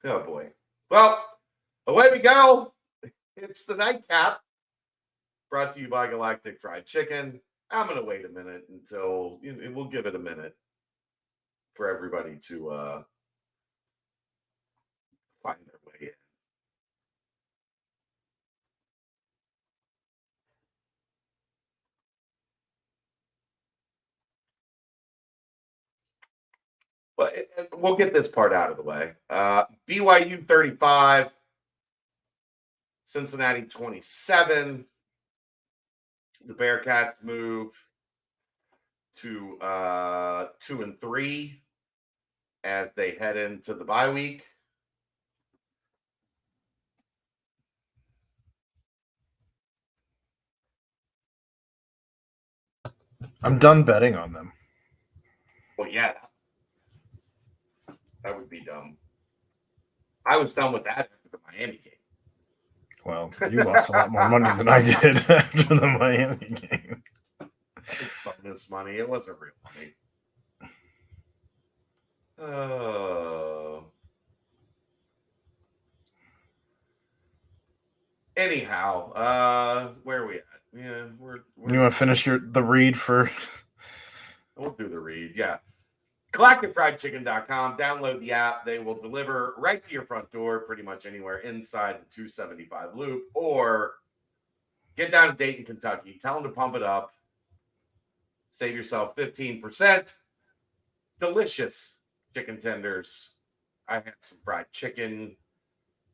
Oh, boy. Well, away we go. It's the nightcap. Brought to you by Galactic Fried Chicken. I'm going to wait a minute until we'll give it a minute for everybody to find their way in. But we'll get this part out of the way. BYU 35, Cincinnati 27. The Bearcats move to 2-3 as they head into the bye week. I'm done betting on them. Well, yeah, that would be dumb. I was done with that after the Miami game. Well, you lost a lot more money than I did after the Miami game. It's bonus money. It wasn't real money. Oh. Anyhow, where are we at? Yeah, we're You want to finish the read for? We'll do the read. Yeah. GalacticFriedChicken.com. Download the app. They will deliver right to your front door, pretty much anywhere inside the 275 loop, or get down to Dayton, Kentucky. Tell them to pump it up. Save yourself 15%. Delicious chicken tenders. I had some fried chicken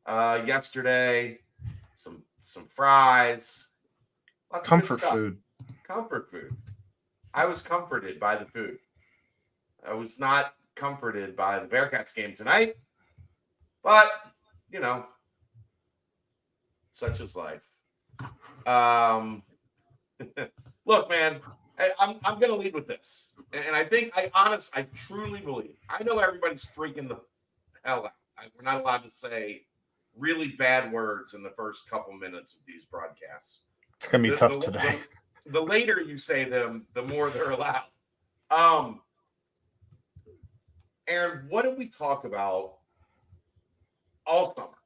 yesterday. Some fries. Comfort food. Comfort food. I was comforted by the food. I was not comforted by the Bearcats game tonight, but such is life. Look, man, I'm going to lead with this, and I think I truly believe. I know everybody's freaking the hell out. We're not allowed to say really bad words in the first couple minutes of these broadcasts. It's going to be tough today. The later you say them, the more they're allowed. Aaron, what did we talk about all summer?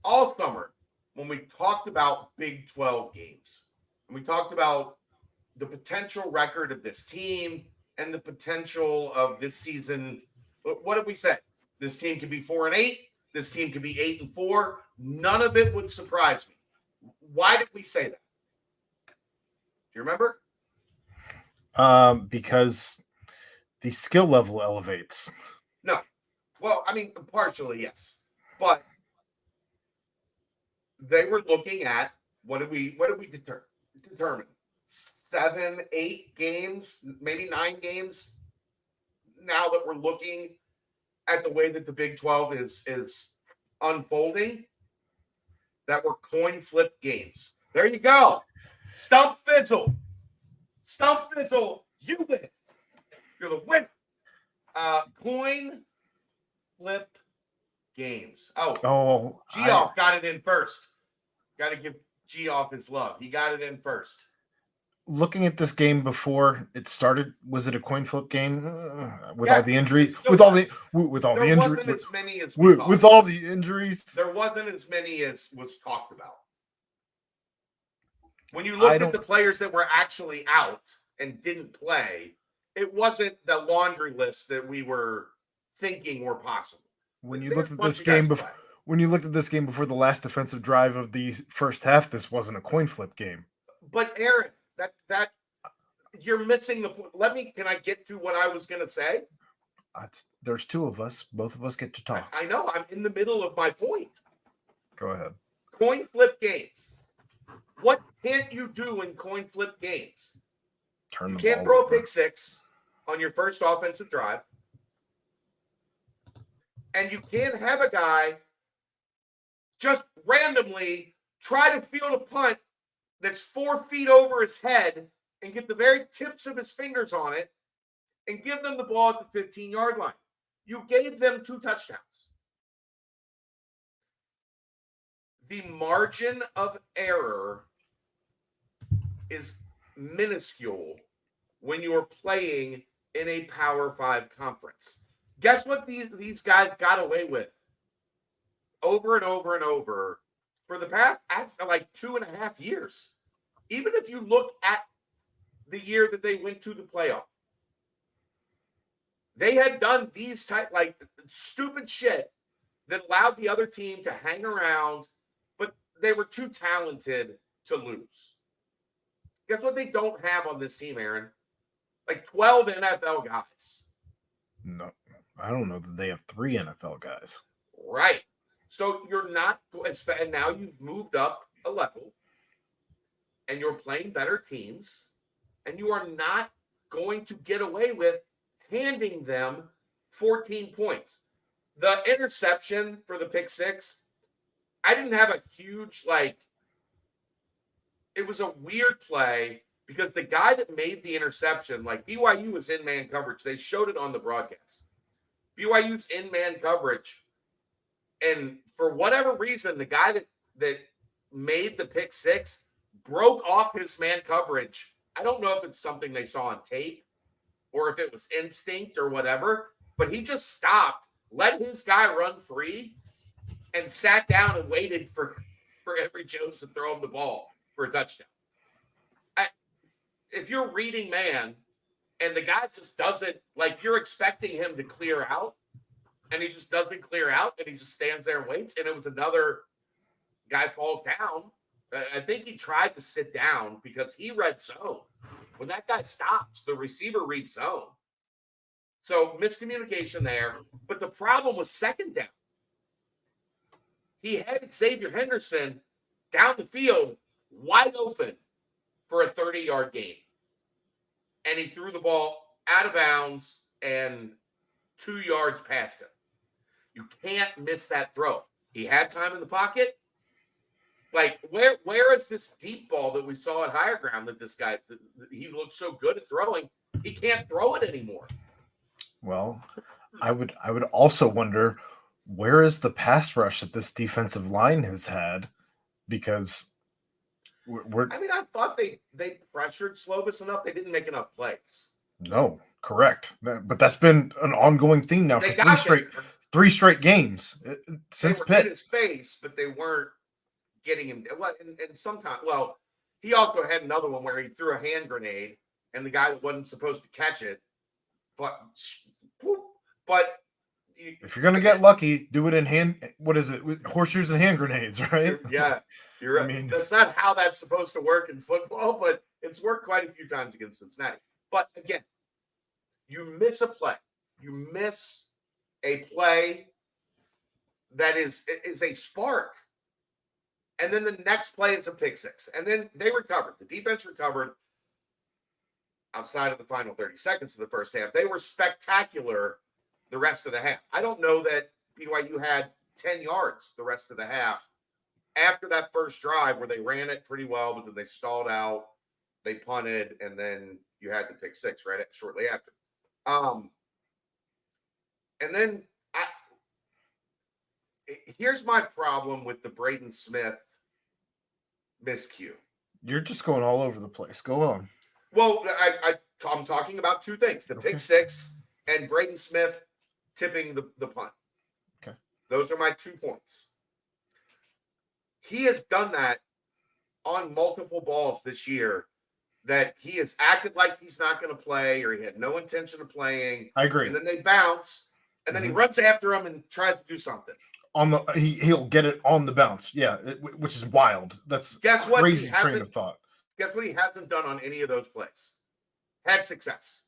All summer, when we talked about Big 12 games, and we talked about the potential record of this team and the potential of this season. What did we say? This team could be 4-8. This team could be 8-4. None of it would surprise me. Why did we say that? Do you remember? Because the skill level elevates. No. Well, I mean, partially, yes. But they were looking at what did we determine? 7, 8 games, maybe 9 games. Now that we're looking at the way that the Big 12 is unfolding, that were coin flip games. There you go. Stump fizzle. Stump fizzle. You win. You're the winner. Coin flip games. Oh, Geoff got it in first. Got to give Geoff his love. He got it in first. Looking at this game before it started, was it a coin flip game with Yes, all the injuries? With all the injuries, wasn't as many as with all the injuries. There wasn't as many as was talked about. When you look at the players that were actually out and didn't play, it wasn't the laundry list that we were thinking were possible. When you looked at this game before, the last defensive drive of the first half, this wasn't a coin flip game. But Aaron, that you're missing the point. Can I get to what I was going to say? There's two of us. Both of us get to talk. I know. I'm in the middle of my point. Go ahead. Coin flip games. What can't you do in coin flip games? You can't throw a pick six on your first offensive drive. And you can't have a guy just randomly try to field a punt that's 4 feet over his head and get the very tips of his fingers on it and give them the ball at the 15-yard line. You gave them 2 touchdowns. The margin of error is minuscule when you're playing in a Power 5 conference. Guess what these guys got away with over and over and over for the past like 2.5 years. Even if you look at the year that they went to the playoff, they had done these type like stupid shit that allowed the other team to hang around, but they were too talented to lose. Guess what they don't have on this team, Aaron? Like 12 NFL guys. No, I don't know that they have 3 NFL guys. Right. So you're not, and now you've moved up a level and you're playing better teams, and you are not going to get away with handing them 14 points. The interception for the pick six, I didn't have a huge, it was a weird play because the guy that made the interception, like BYU was in man coverage. They showed it on the broadcast. BYU's in man coverage. And for whatever reason, the guy that made the pick six broke off his man coverage. I don't know if it's something they saw on tape or if it was instinct or whatever, but he just stopped, let his guy run free, and sat down and waited for Emory Jones to throw him the ball for a touchdown. If you're reading man and the guy just doesn't, like, you're expecting him to clear out, and he just doesn't clear out, and he just stands there and waits, and it was another guy falls down. I think he tried to sit down because he read zone. When that guy stops, the receiver reads zone. So miscommunication there. But the problem was second down. He had Xavier Henderson down the field wide open for a 30-yard gain. And he threw the ball out of bounds and 2 yards past him. You can't miss that throw. He had time in the pocket. Like, where is this deep ball that we saw at higher ground that this guy, he looked so good at throwing? He can't throw it anymore. Well, I would also wonder, where is the pass rush that this defensive line has had? Because I thought they pressured Slovis enough. They didn't make enough plays. No, correct. But that's been an ongoing theme now for three straight games since they were Pitt. In his face, but they weren't getting him. And sometimes, he also had another one where he threw a hand grenade, and the guy that wasn't supposed to catch it, but if you're gonna get lucky, do it in hand. What is it? With horseshoes and hand grenades, right? You're right. That's not how that's supposed to work in football, but it's worked quite a few times against Cincinnati. But again, you miss a play. You miss a play that is a spark. And then the next play is a pick six. And then they recovered. The defense recovered outside of the final 30 seconds of the first half. They were spectacular the rest of the half. I don't know that BYU had 10 yards the rest of the half after that first drive where they ran it pretty well, but then they stalled out, they punted, and then you had the pick six shortly after. And then here's my problem with the Braden Smith miscue. You're just going all over the place. Go on. Well, I'm talking about two things: the pick six and Braden Smith tipping the punt. Okay, those are my 2 points. He has done that on multiple balls this year. That he has acted like he's not going to play, or he had no intention of playing. I agree. And then they bounce, and then he runs after him and tries to do something. He'll get it on the bounce, which is wild. That's crazy train of thought. Guess what he hasn't done on any of those plays? Had success.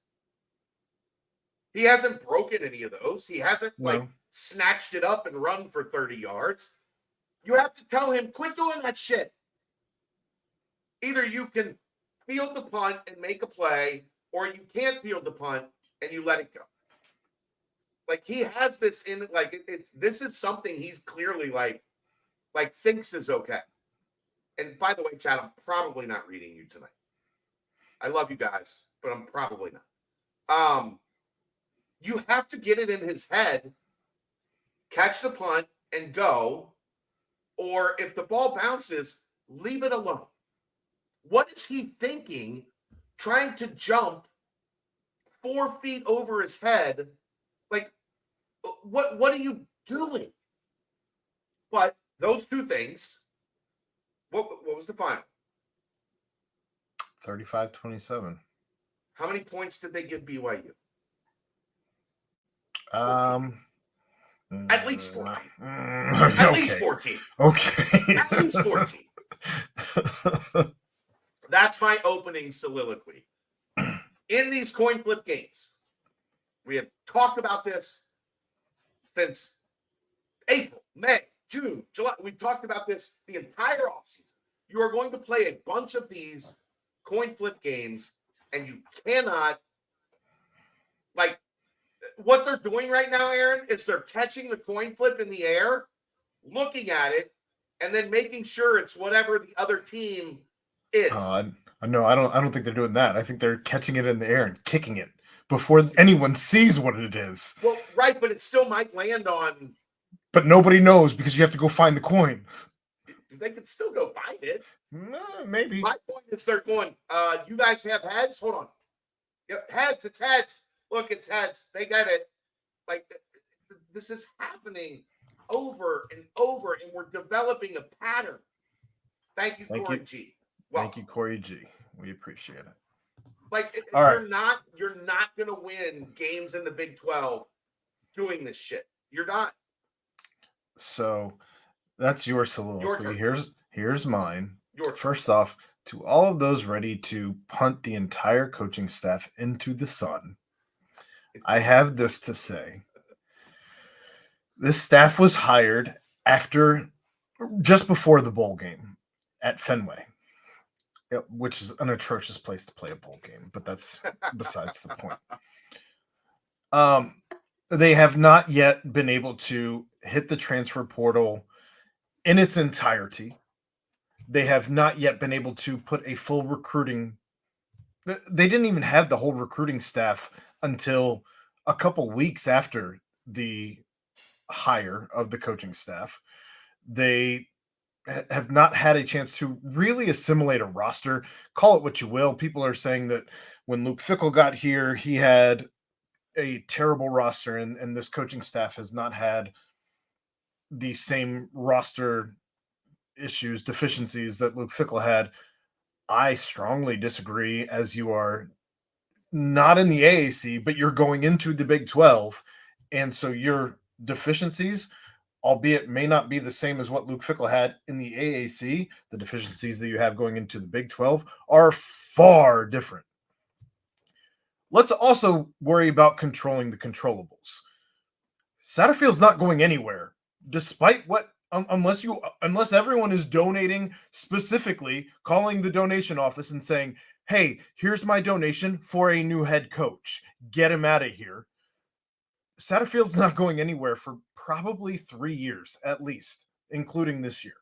He hasn't broken any of those. He hasn't snatched it up and run for 30 yards. You have to tell him, quit doing that shit. Either you can field the punt and make a play, or you can't field the punt and you let it go. Like, he has this in, this is something he's clearly thinks is okay. And by the way, Chad, I'm probably not reading you tonight. I love you guys, but I'm probably not. You have to get it in his head, catch the punt and go, or if the ball bounces, leave it alone. What is he thinking, trying to jump 4 feet over his head? Like, what are you doing? But those two things, what was the final? 35-27. How many points did they give BYU? At least 14. At least 14. Okay. At least 14. That's my opening soliloquy. In these coin flip games, we have talked about this since April, May, June, July. We've talked about this the entire offseason. You are going to play a bunch of these coin flip games, and you cannot, like, what they're doing right now, Aaron, is they're catching the coin flip in the air, looking at it, and then making sure it's whatever the other team is. No, I don't think they're doing that. I think they're catching it in the air and kicking it before anyone sees what it is. Well, right, but it still might land on. But nobody knows because you have to go find the coin. They could still go find it. Maybe. My point is they're going, you guys have heads? Hold on. Yep, heads. It's heads. Look, it's heads. They get it. Like, this is happening over and over, and we're developing a pattern. Thank you, Corey G. Thank you, Corey G. We appreciate it. Like, you're not going to win games in the Big 12 doing this shit. You're not. So that's your soliloquy. Here's mine. First turn. off, to all of those ready to punt the entire coaching staff into the sun, I have this to say. This staff was hired just before the bowl game at Fenway, which is an atrocious place to play a bowl game, but that's besides the point. They have not yet been able to hit the transfer portal in its entirety. They have not yet been able to put a full recruiting. They didn't even have the whole recruiting staff until a couple weeks after the hire of the coaching staff. They have not had a chance to really assimilate a roster. Call it what you will. People are saying that when Luke Fickell got here, he had a terrible roster, and this coaching staff has not had the same roster issues, deficiencies that Luke Fickell had. I strongly disagree, as you are not in the AAC, but you're going into the Big 12. And so your deficiencies, albeit may not be the same as what Luke Fickell had in the AAC, the deficiencies that you have going into the Big 12 are far different. Let's also worry about controlling the controllables. Satterfield's not going anywhere, despite what, unless everyone is donating, specifically calling the donation office and saying, hey, here's my donation for a new head coach. Get him out of here. Satterfield's not going anywhere for probably 3 years, at least, including this year.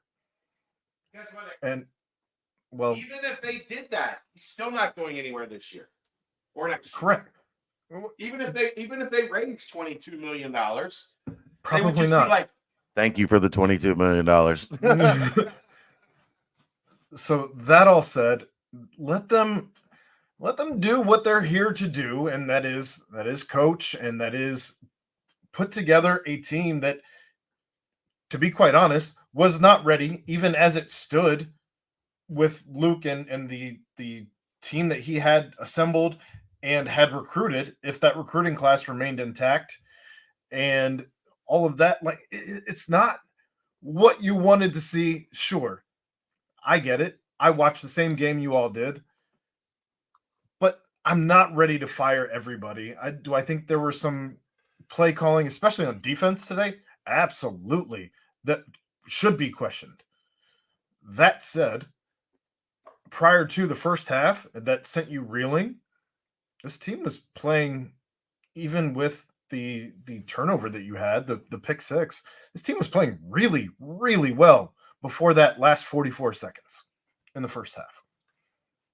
Guess what? And, well, even if they did that, he's still not going anywhere this year or next year. Correct. Even if they raised $22 million, Probably they would just not. be like, thank you for the $22 million. So that all said, let them do what they're here to do, and that is coach, and that is put together a team that, to be quite honest, was not ready even as it stood with Luke and the team that he had assembled and had recruited, if that recruiting class remained intact and all of that. Like, it's not what you wanted to see. Sure, I get it. I watched the same game you all did, but I'm not ready to fire everybody. I think there were some play calling, especially on defense today, absolutely, that should be questioned. That said, prior to the first half that sent you reeling, this team was playing, even with the turnover that you had, the pick six, this team was playing really, really well before that last 44 seconds in the first half.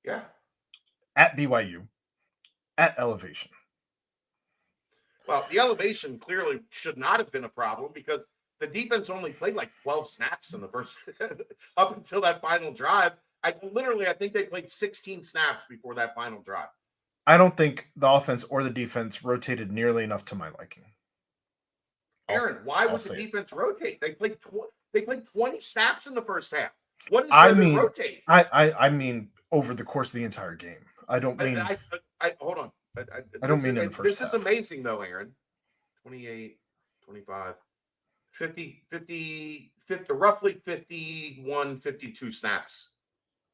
yeah. At BYU, at elevation. Well, the elevation clearly should not have been a problem because the defense only played like 12 snaps in the first up until that final drive. I think they played 16 snaps before that final drive. I don't think the offense or the defense rotated nearly enough to my liking. Aaron, why would the defense rotate? They played They played 20 snaps in the first half. What is I there to mean, rotate? I mean over the course of the entire game. I don't mean I hold on. I don't mean in the first This is half. amazing, though, Aaron. 28, 25, 50, roughly 51, 52 snaps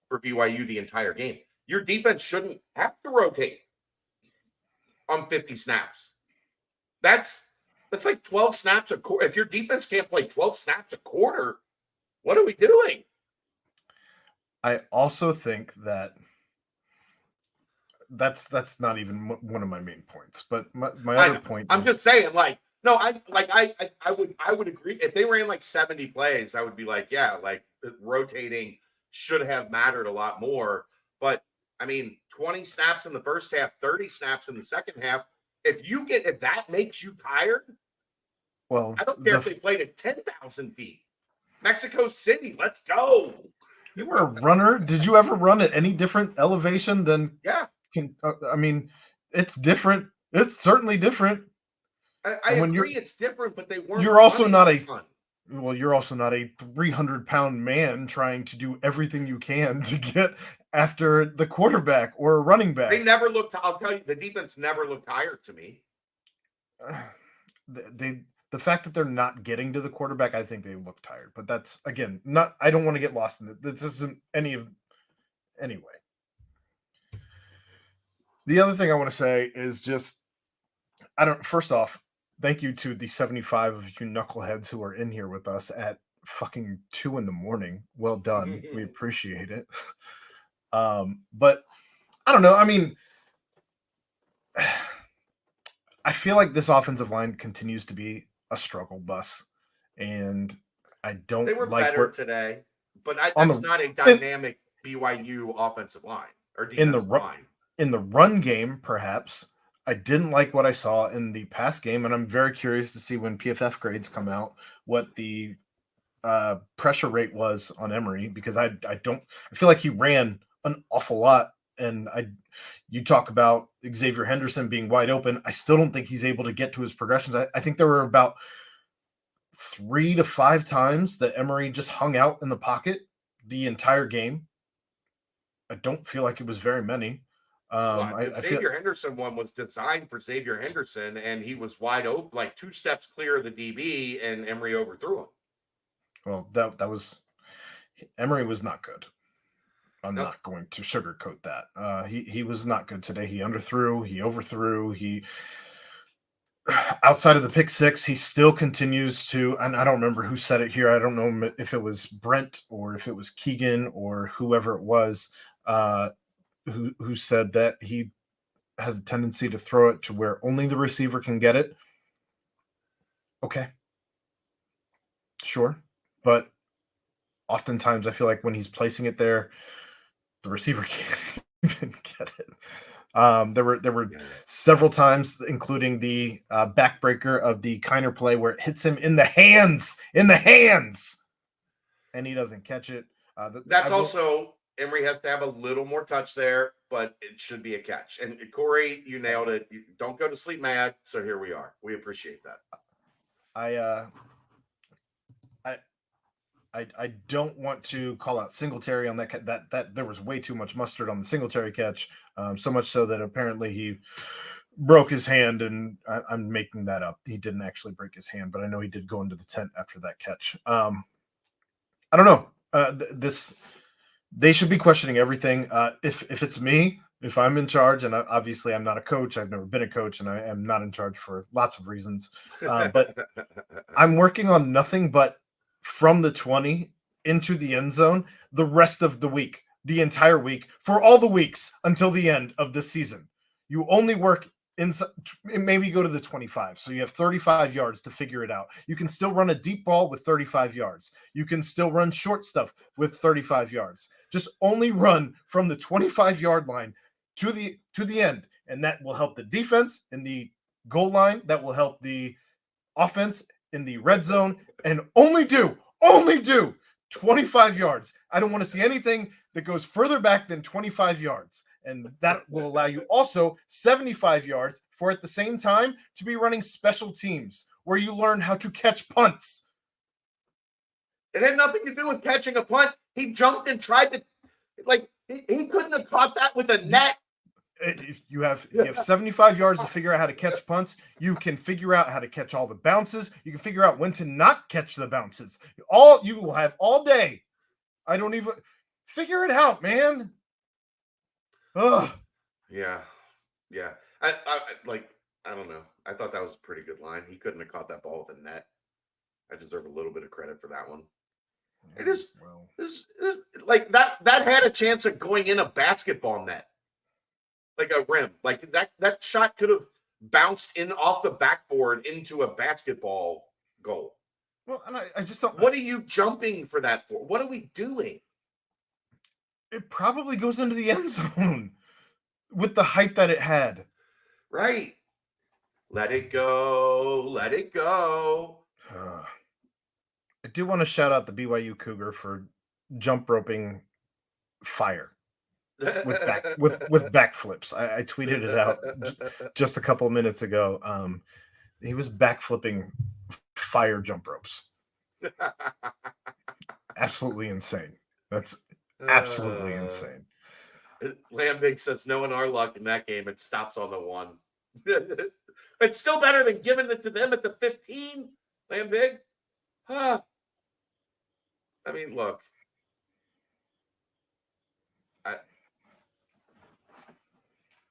for BYU the entire game. Your defense shouldn't have to rotate on 50 snaps. That's like 12 snaps a quarter. If your defense can't play 12 snaps a quarter, what are we doing? I also think that's not even one of my main points. But my other point I'm is, just saying, like, no, I would agree. If they ran like 70 plays, I would be like, yeah, like rotating should have mattered a lot more. But I mean, 20 snaps in the first half, 30 snaps in the second half. If that makes you tired, well, I don't care if they played at 10,000 feet. Mexico City, let's go. you were a runner. Did you ever run at any different elevation than? Yeah, I mean, it's different. It's certainly different. I agree it's different, but they weren't. You're also not a ton. Well, you're also not a 300-pound man trying to do everything you can to get after the quarterback or a running back. They never looked. I'll tell you, the defense never looked tired to me. The fact that they're not getting to the quarterback, I think they look tired. But that's again not. I don't want to get lost in it. This isn't any of. Anyway, the other thing I want to say is just First off, thank you to the 75 of you knuckleheads who are in here with us at fucking 2 a.m. Well done. We appreciate it. But I don't know. I mean, I feel like this offensive line continues to be a struggle bus, and I don't. They were like better today, but that's not a dynamic BYU offensive line or defensive line. In the run game, perhaps. I didn't like what I saw in the pass game, and I'm very curious to see when PFF grades come out what the pressure rate was on Emory, because I feel like he ran an awful lot, and you talk about Xavier Henderson being wide open. I still don't think he's able to get to his progressions. I think there were about 3 to 5 times that Emory just hung out in the pocket the entire game. I don't feel like it was very many. Xavier Henderson one was designed for Xavier Henderson, and he was wide open, like 2 steps clear of the DB, and Emory overthrew him. Well, that was Emory was not good. I'm not going to sugarcoat that. He was not good today. He underthrew, he overthrew, he outside of the pick six, he still continues to, and I don't remember who said it here. I don't know if it was Brent or if it was Keegan or whoever it was. Who said that he has a tendency to throw it to where only the receiver can get it. Okay. Sure. But oftentimes I feel like when he's placing it there, the receiver can't even get it. There were several times, including the backbreaker of the Kiner play where it hits him in the hands, and he doesn't catch it. That's also Emory has to have a little more touch there, but it should be a catch. And Corey, you nailed it. You don't go to sleep mad. So here we are. We appreciate that. I don't want to call out Singletary on that there was way too much mustard on the Singletary catch, so much so that apparently he broke his hand, and I'm making that up. He didn't actually break his hand, but I know he did go into the tent after that catch. I don't know. They should be questioning everything. If it's me, if I'm in charge, and obviously I'm not a coach, I've never been a coach, and I am not in charge for lots of reasons, but I'm working on nothing but from the 20 into the end zone the rest of the week, the entire week, for all the weeks until the end of the season. You only work inside, maybe go to the 25. So you have 35 yards to figure it out. You can still run a deep ball with 35 yards. You can still run short stuff with 35 yards. Just only run from the 25-yard line to the end. And that will help the defense in the goal line. That will help the offense in the red zone, and only do 25 yards. I don't want to see anything that goes further back than 25 yards. And that will allow you also 75 yards for at the same time to be running special teams where you learn how to catch punts. It had nothing to do with catching a punt. He jumped and tried to, like, he couldn't have caught that with a net. If you have 75 yards to figure out how to catch punts, you can figure out how to catch all the bounces. You can figure out when to not catch the bounces. All you will have all day. I don't even figure it out, man. Ugh. Yeah. I don't know. I thought that was a pretty good line. He couldn't have caught that ball with a net. I deserve a little bit of credit for that one. It is like that had a chance of going in a basketball net, like a rim. Like that shot could have bounced in off the backboard into a basketball goal. Well, and I just don't. What are you jumping for that for? What are we doing? It probably goes into the end zone with the height that it had. Right. Let it go. Let it go. I do want to shout out the BYU Cougar for jump roping fire with backflips. I tweeted it out just a couple of minutes ago. He was backflipping fire jump ropes. Absolutely insane. That's absolutely insane. Lambig says no in our luck in that game. It stops on the 1. It's still better than giving it to them at the 15. Lambig. Huh. I mean, look.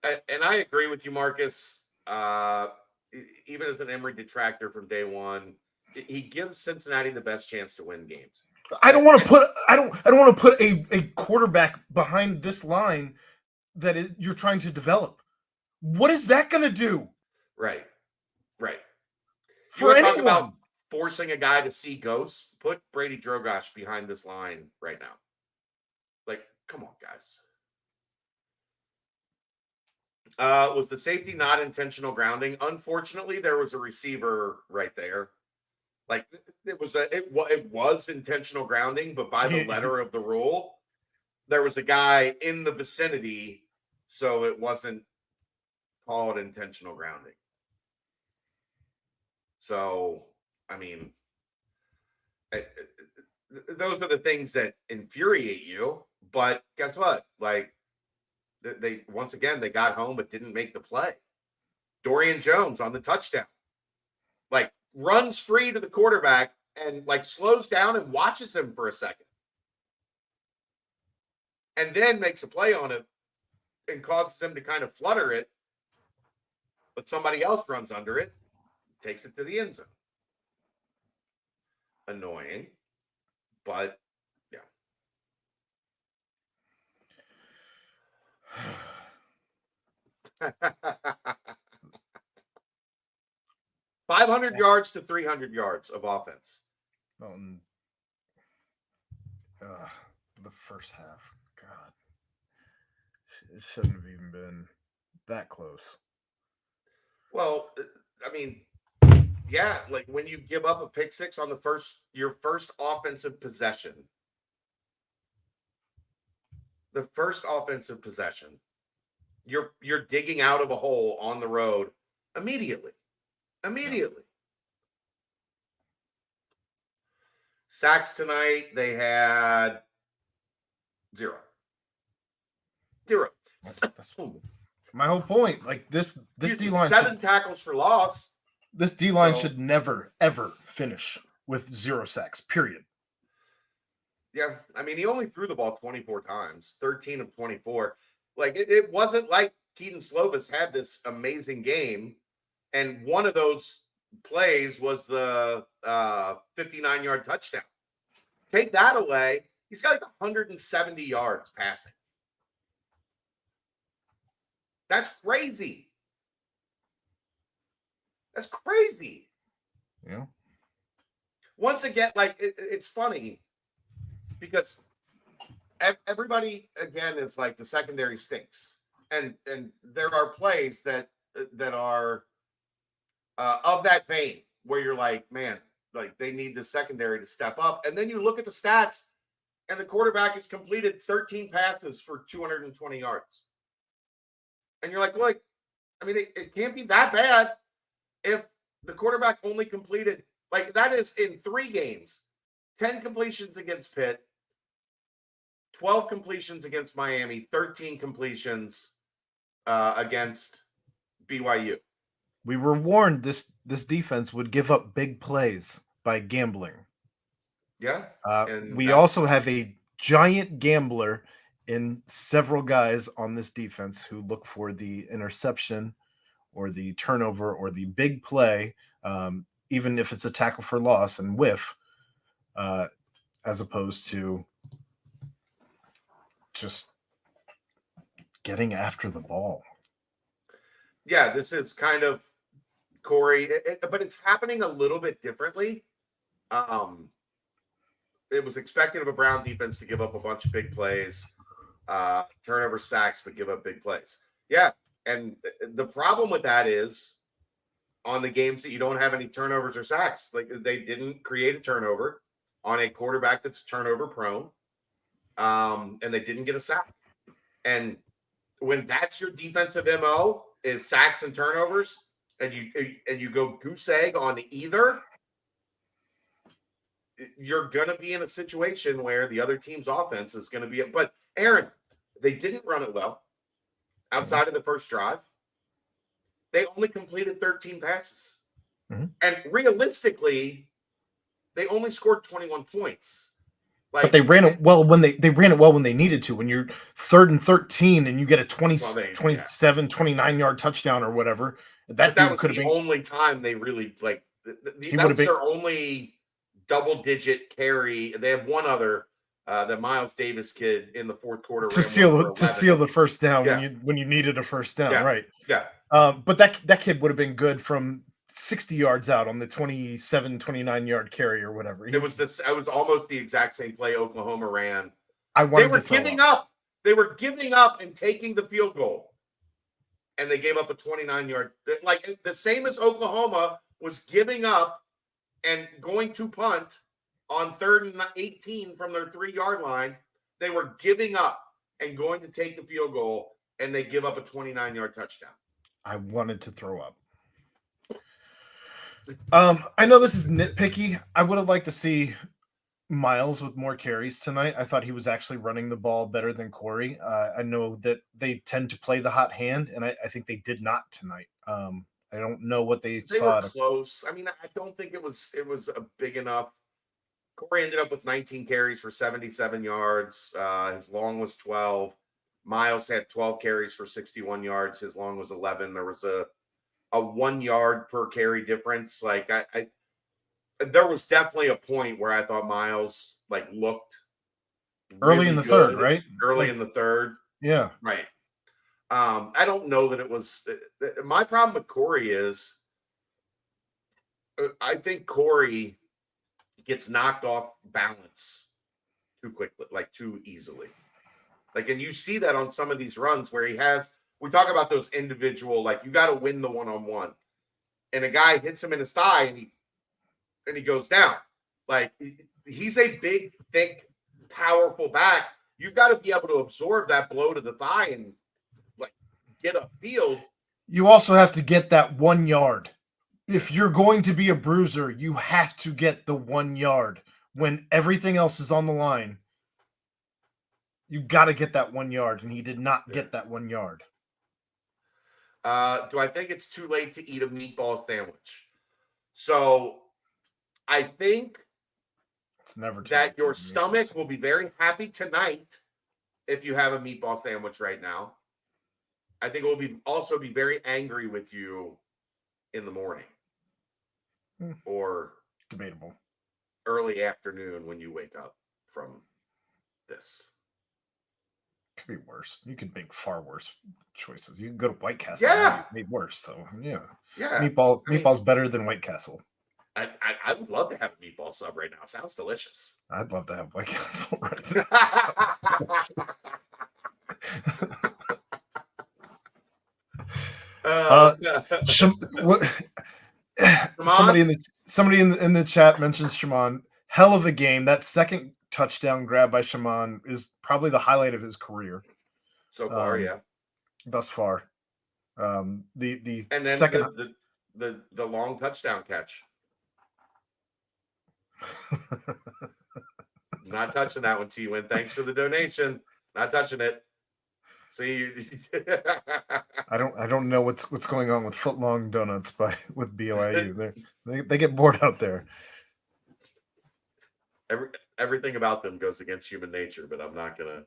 And I agree with you, Marcus. Even as an Emory detractor from day one, he gives Cincinnati the best chance to win games. I don't want to put a quarterback behind this line that you're trying to develop. What is that going to do? Right. For anyone. Talk about forcing a guy to see ghosts. Put Brady Drogosh behind this line right now. Like, come on, guys. Was the safety not intentional grounding? Unfortunately, there was a receiver right there. Like it was intentional grounding, but by the letter of the rule, there was a guy in the vicinity, so it wasn't called intentional grounding. So, I mean, those are the things that infuriate you. But guess what? Like, they once again, they got home but didn't make the play. Dorian Jones on the touchdown, like runs free to the quarterback and like slows down and watches him for a second. And then makes a play on it and causes him to kind of flutter it. But somebody else runs under it, takes it to the end zone. Annoying, but yeah. 500 yards to 300 yards of offense. The first half, God, it shouldn't have even been that close. Well, I mean, yeah, like when you give up a pick six on your first offensive possession, you're digging out of a hole on the road immediately. Yeah. Sacks tonight, they had 0. That's my whole point. Like this D-line 7 tackles for loss. This D-line should never, ever finish with 0 sacks, period. Yeah, I mean, he only threw the ball 24 times, 13 of 24. Like, it wasn't like Keaton Slovis had this amazing game, and one of those plays was the 59-yard touchdown. Take that away, he's got like 170 yards passing. That's crazy. That's crazy. Yeah. Once again, like, it's funny because everybody, again, is like the secondary stinks. And there are plays that are of that vein where you're like, man, like they need the secondary to step up. And then you look at the stats and the quarterback has completed 13 passes for 220 yards. And you're like, look, I mean, it can't be that bad if the quarterback only completed, like that is in 3 games. 10 completions against Pitt, 12 completions against Miami, 13 completions against BYU. We were warned this defense would give up big plays by gambling. Yeah. We also have a giant gambler in several guys on this defense who look for the interception or the turnover or the big play, even if it's a tackle for loss and whiff, as opposed to just getting after the ball. Yeah, this is kind of Corey, but it's happening a little bit differently. It was expected of a Brown defense to give up a bunch of big plays, turnover, sacks, but give up big plays. Yeah, and the problem with that is on the games that you don't have any turnovers or sacks, like they didn't create a turnover on a quarterback that's turnover prone, and they didn't get a sack. And when that's your defensive MO is sacks and turnovers, and you go goose egg on either, you're going to be in a situation where the other team's offense is going to be. But Aaron, they didn't run it well outside of the first drive. They only completed 13 passes, and realistically, they only scored 21 points. But they ran it well when they ran it well when they needed to. When you're 3rd and 13 and you get a 27, 29-yard touchdown or whatever, that was the only time they really that was their only double-digit carry. They have one other, the Miles Davis kid in the fourth quarter to seal the first down when you needed a first down, right? Yeah. But that kid would have been good from 60 yards out on the 27, 29-yard carry or whatever. It was almost the exact same play Oklahoma ran. They were giving up. They were giving up and taking the field goal. And they gave up a 29-yard, like the same as Oklahoma was giving up and going to punt on 3rd and 18 from their 3-yard line. They were giving up and going to take the field goal, and they give up a 29-yard touchdown. I wanted to throw up. I know this is nitpicky. I would have liked to see Miles with more carries tonight. I thought he was actually running the ball better than Corey. I know that they tend to play the hot hand, and I think they did not tonight. I don't know what they saw. Were close. I mean, I don't think it was a big enough. Corey ended up with 19 carries for 77 yards. His long was 12. Miles had 12 carries for 61 yards. His long was 11. There was a 1 yard per carry difference. Like there was definitely a point where I thought Miles looked early really in the third, right? Early in the third. Yeah. Right. I don't know that it was my problem with Corey is I think Corey gets knocked off balance too quickly, too easily. And you see that on some of these runs where we talk about those individual, you got to win the one-on-one. And a guy hits him in his thigh and he goes down. He's a big, thick, powerful back. You've got to be able to absorb that blow to the thigh and get upfield. You also have to get that 1 yard. If you're going to be a bruiser, you have to get the 1 yard when everything else is on the line. You got to get that 1 yard, and he did not get that 1 yard. Do I think it's too late to eat a meatball sandwich? So I think it's never that your stomach will be very happy tonight if you have a meatball sandwich right now. I think it will also be very angry with you in the morning or debatable early afternoon when you wake up from this. Could be worse. You could make far worse choices. You can go to White Castle. Yeah, made worse. So yeah. Meatball's better than White Castle. I would love to have a meatball sub right now. It sounds delicious. I'd love to have White Castle right now. Somebody in the chat mentions Shimon. Hell of a game. That second touchdown grab by Shimon is probably the highlight of his career so far. Thus far. The and then second the long touchdown catch. not touching that one, T-Win. Thanks for the donation. Not touching it. See, I don't know what's going on with footlong donuts with BYU. They get bored out there. Everything about them goes against human nature, but I'm not gonna.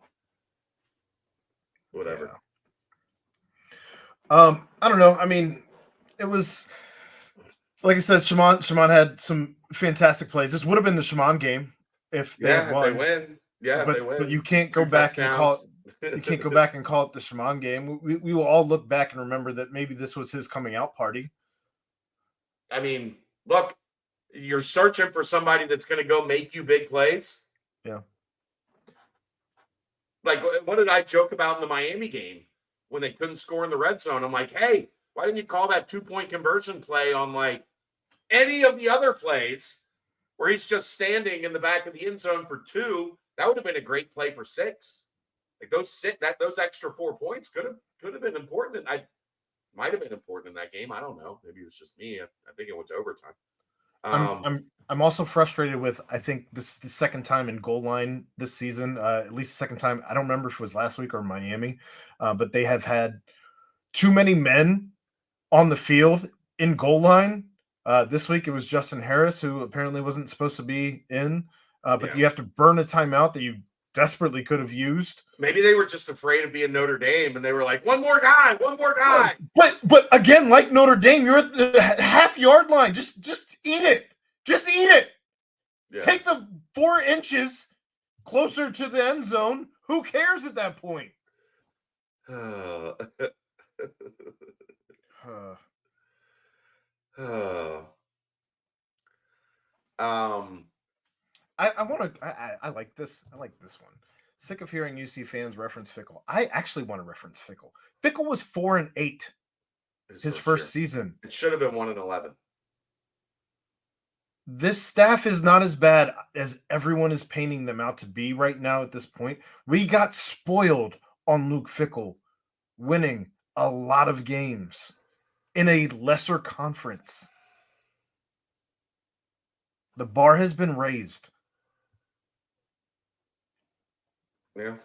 Whatever. Yeah. I don't know. I mean, it was like I said. Shimon had some fantastic plays. This would have been the Shimon game if they had won. If they win. Yeah, if they win. But you can't go back and call it. You can't go back and call it the Shimon game. We will all look back and remember that maybe this was his coming out party. I mean, look, you're searching for somebody that's going to go make you big plays. Yeah. Like, what did I joke about in the Miami game when they couldn't score in the red zone? I'm like, hey, why didn't you call that 2-point conversion play on like any of the other plays where he's just standing in the back of the end zone for 2? That would have been a great play for 6. Like those extra 4 points could have been important. I might have been important in that game. I don't know. Maybe it was just me. I think it went to overtime. I'm also frustrated with, I think this is the second time in goal line this season, at least the second time. I don't remember if it was last week or Miami, but they have had too many men on the field in goal line. This week it was Justin Harris, who apparently wasn't supposed to be in, but you have to burn a timeout that you desperately could have used. Maybe they were just afraid of being Notre Dame, and they were like, one more guy. But again, like Notre Dame, you're at the half-yard line. Just eat it. Just eat it. Yeah. Take the 4 inches closer to the end zone. Who cares at that point? I like this. I like this one. Sick of hearing UC fans reference Fickell. I actually want to reference Fickell. Fickell was 4-8 his first season. It should have been 1-11. This staff is not as bad as everyone is painting them out to be right now at this point. We got spoiled on Luke Fickell winning a lot of games in a lesser conference. The bar has been raised. Yeah.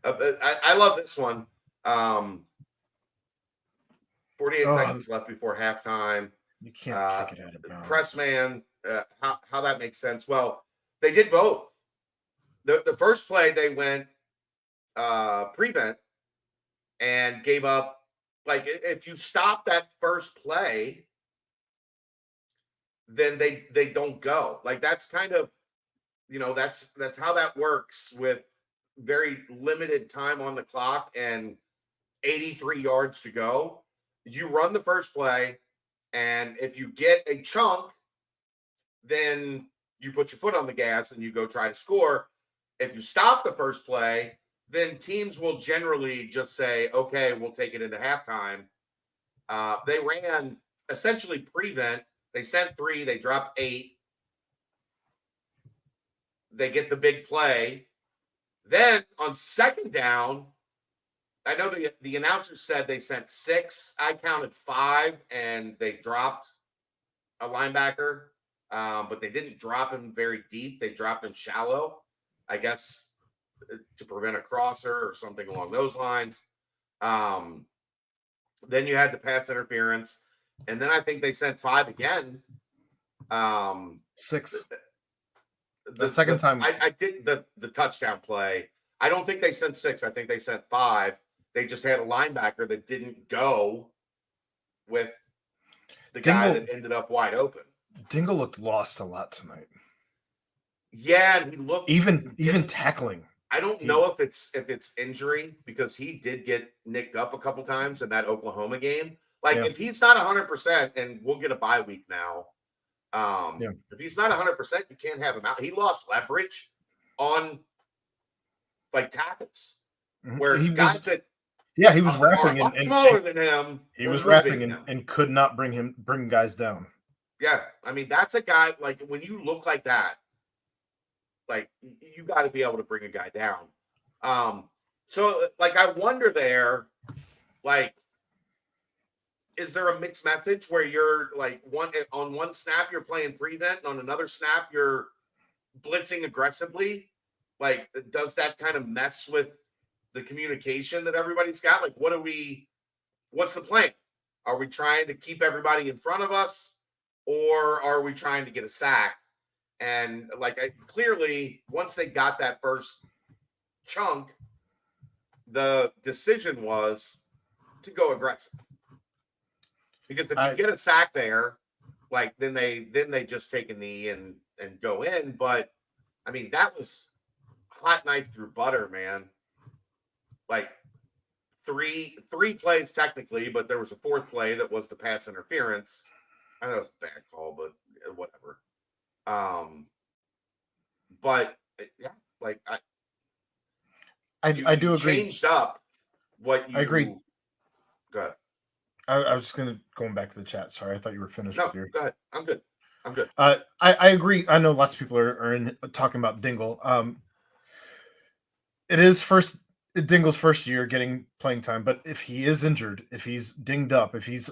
I love this one. 48 seconds left before halftime. You can't kick it out of bounds. Press man, how that makes sense. Well, they did both. The first play, they went prevent and gave up. Like, if you stop that first play, then they don't go. Like, that's kind of, that's how that works with very limited time on the clock and 83 yards to go. You run the first play, and if you get a chunk, then you put your foot on the gas and you go try to score. If you stop the first play, then teams will generally just say, okay, we'll take it into halftime. They ran essentially prevent. They sent 3, they dropped 8. They get the big play. Then on second down, I know the announcer said they sent 6. I counted 5, and they dropped a linebacker, but they didn't drop him very deep. They dropped him shallow, I guess, to prevent a crosser or something along those lines. Then you had the pass interference, and then I think they sent 5 again. 6. The second time I did the touchdown play. I don't think they sent 6. I think they sent 5. They just had a linebacker that didn't go with the guy that ended up wide open. Dingle looked lost a lot tonight. Yeah, and he looked even tackling. I don't know if it's injury, because he did get nicked up a couple times in that Oklahoma game. Like, if he's not 100%, and we'll get a bye week now. If he's not 100%, you can't have him out. He lost leverage on like tackles, where he was he was rapping and smaller than him. He was rapping and could not bring guys down. Yeah, I mean, that's a guy, like, when you look like that, like, you got to be able to bring a guy down. So, like, I wonder there, like, is there a mixed message where you're like on one snap you're playing prevent, and on another snap you're blitzing aggressively, like, does that kind of mess with the communication that everybody's got? Like, what's the plan? Are we trying to keep everybody in front of us, or are we trying to get a sack? And like, clearly, once they got that first chunk, the decision was to go aggressive. Because if you get a sack there, like, then they just take a knee and go in. But I mean, that was hot knife through butter, man. Like, three plays technically, but there was a fourth play that was the pass interference. I know it was a bad call, but whatever. But yeah, like, I do agree. Changed up what you. I agree. Go ahead. I was just going back to the chat. Sorry, I thought you were finished with your. Go ahead. I'm good. I agree. I know lots of people are talking about Dingle. It is Dingle's first year getting playing time, but if he is injured, if he's dinged up, if he's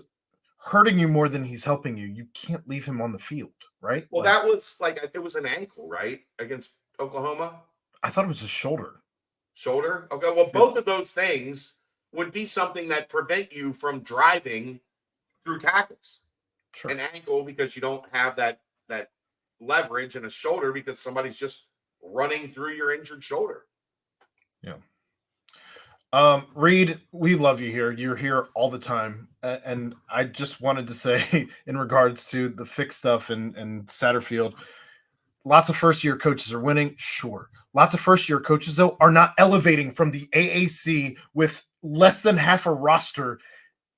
hurting you more than he's helping you, you can't leave him on the field, right? Well, that was like, it was an ankle, right, against Oklahoma. I thought it was a shoulder. Shoulder. Okay. Well, both of those things would be something that prevent you from driving through tackles. Sure. An ankle, because you don't have that leverage, and a shoulder because somebody's just running through your injured shoulder. Yeah. Reed, we love you here. You're here all the time. And I just wanted to say, in regards to the Fickell stuff and Satterfield, lots of first-year coaches are winning. Sure. Lots of first-year coaches, though, are not elevating from the AAC with less than half a roster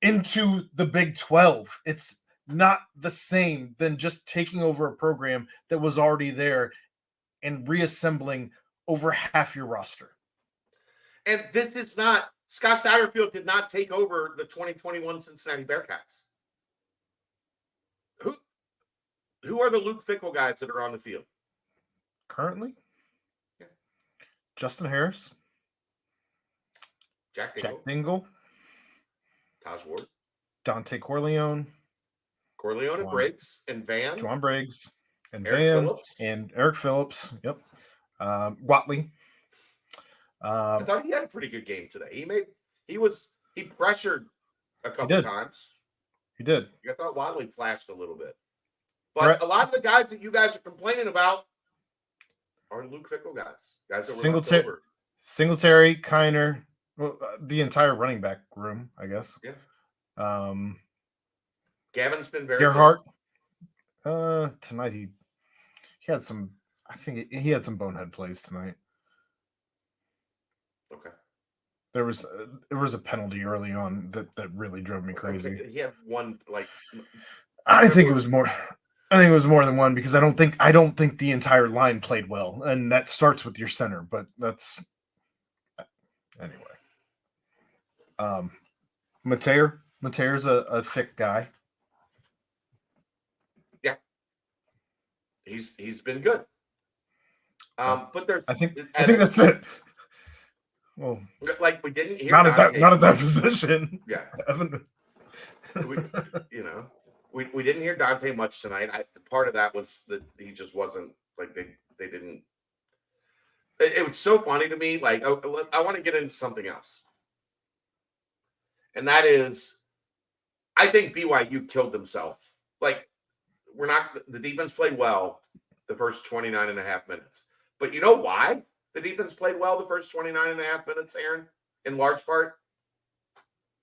into the Big 12. It's not the same than just taking over a program that was already there and reassembling over half your roster. And this is not, Scott Satterfield did not take over the 2021 Cincinnati Bearcats. Who are the Luke Fickell guys that are on the field currently? Yeah. Justin Harris, Jack Dingle, Taj Ward, Dante Corleone and Briggs, and Van. Juwan Briggs, and Eric Van, Phillips. and Eric Phillips. Yep. Watley. I thought he had a pretty good game today. He pressured a couple times. He did. I thought Watley flashed a little bit. But a lot of the guys that you guys are complaining about are Luke Fickell guys. Guys that were left over. Singletary, Kiner, well, the entire running back room, I guess. Yeah. Gavin's been very Gerhart. Tonight he had some. I think he had some bonehead plays tonight. Okay. There was a penalty early on that really drove me crazy. He had one, like. I think it was more. I think it was more than one, because I don't think the entire line played well, and that starts with your center. But that's anyway. Mateer's a thick guy. Yeah, he's been good. But there's, I think that's it. Well, like, we didn't hear not at that position. Yeah, Evan. We didn't hear Dante much tonight. Part of that was that he just wasn't, like, they didn't. It was so funny to me. Like, I want to get into something else, and that is, I think BYU killed themselves. Like, the defense played well the first 29 and a half minutes. But you know why the defense played well the first 29 and a half minutes, Aaron? In large part?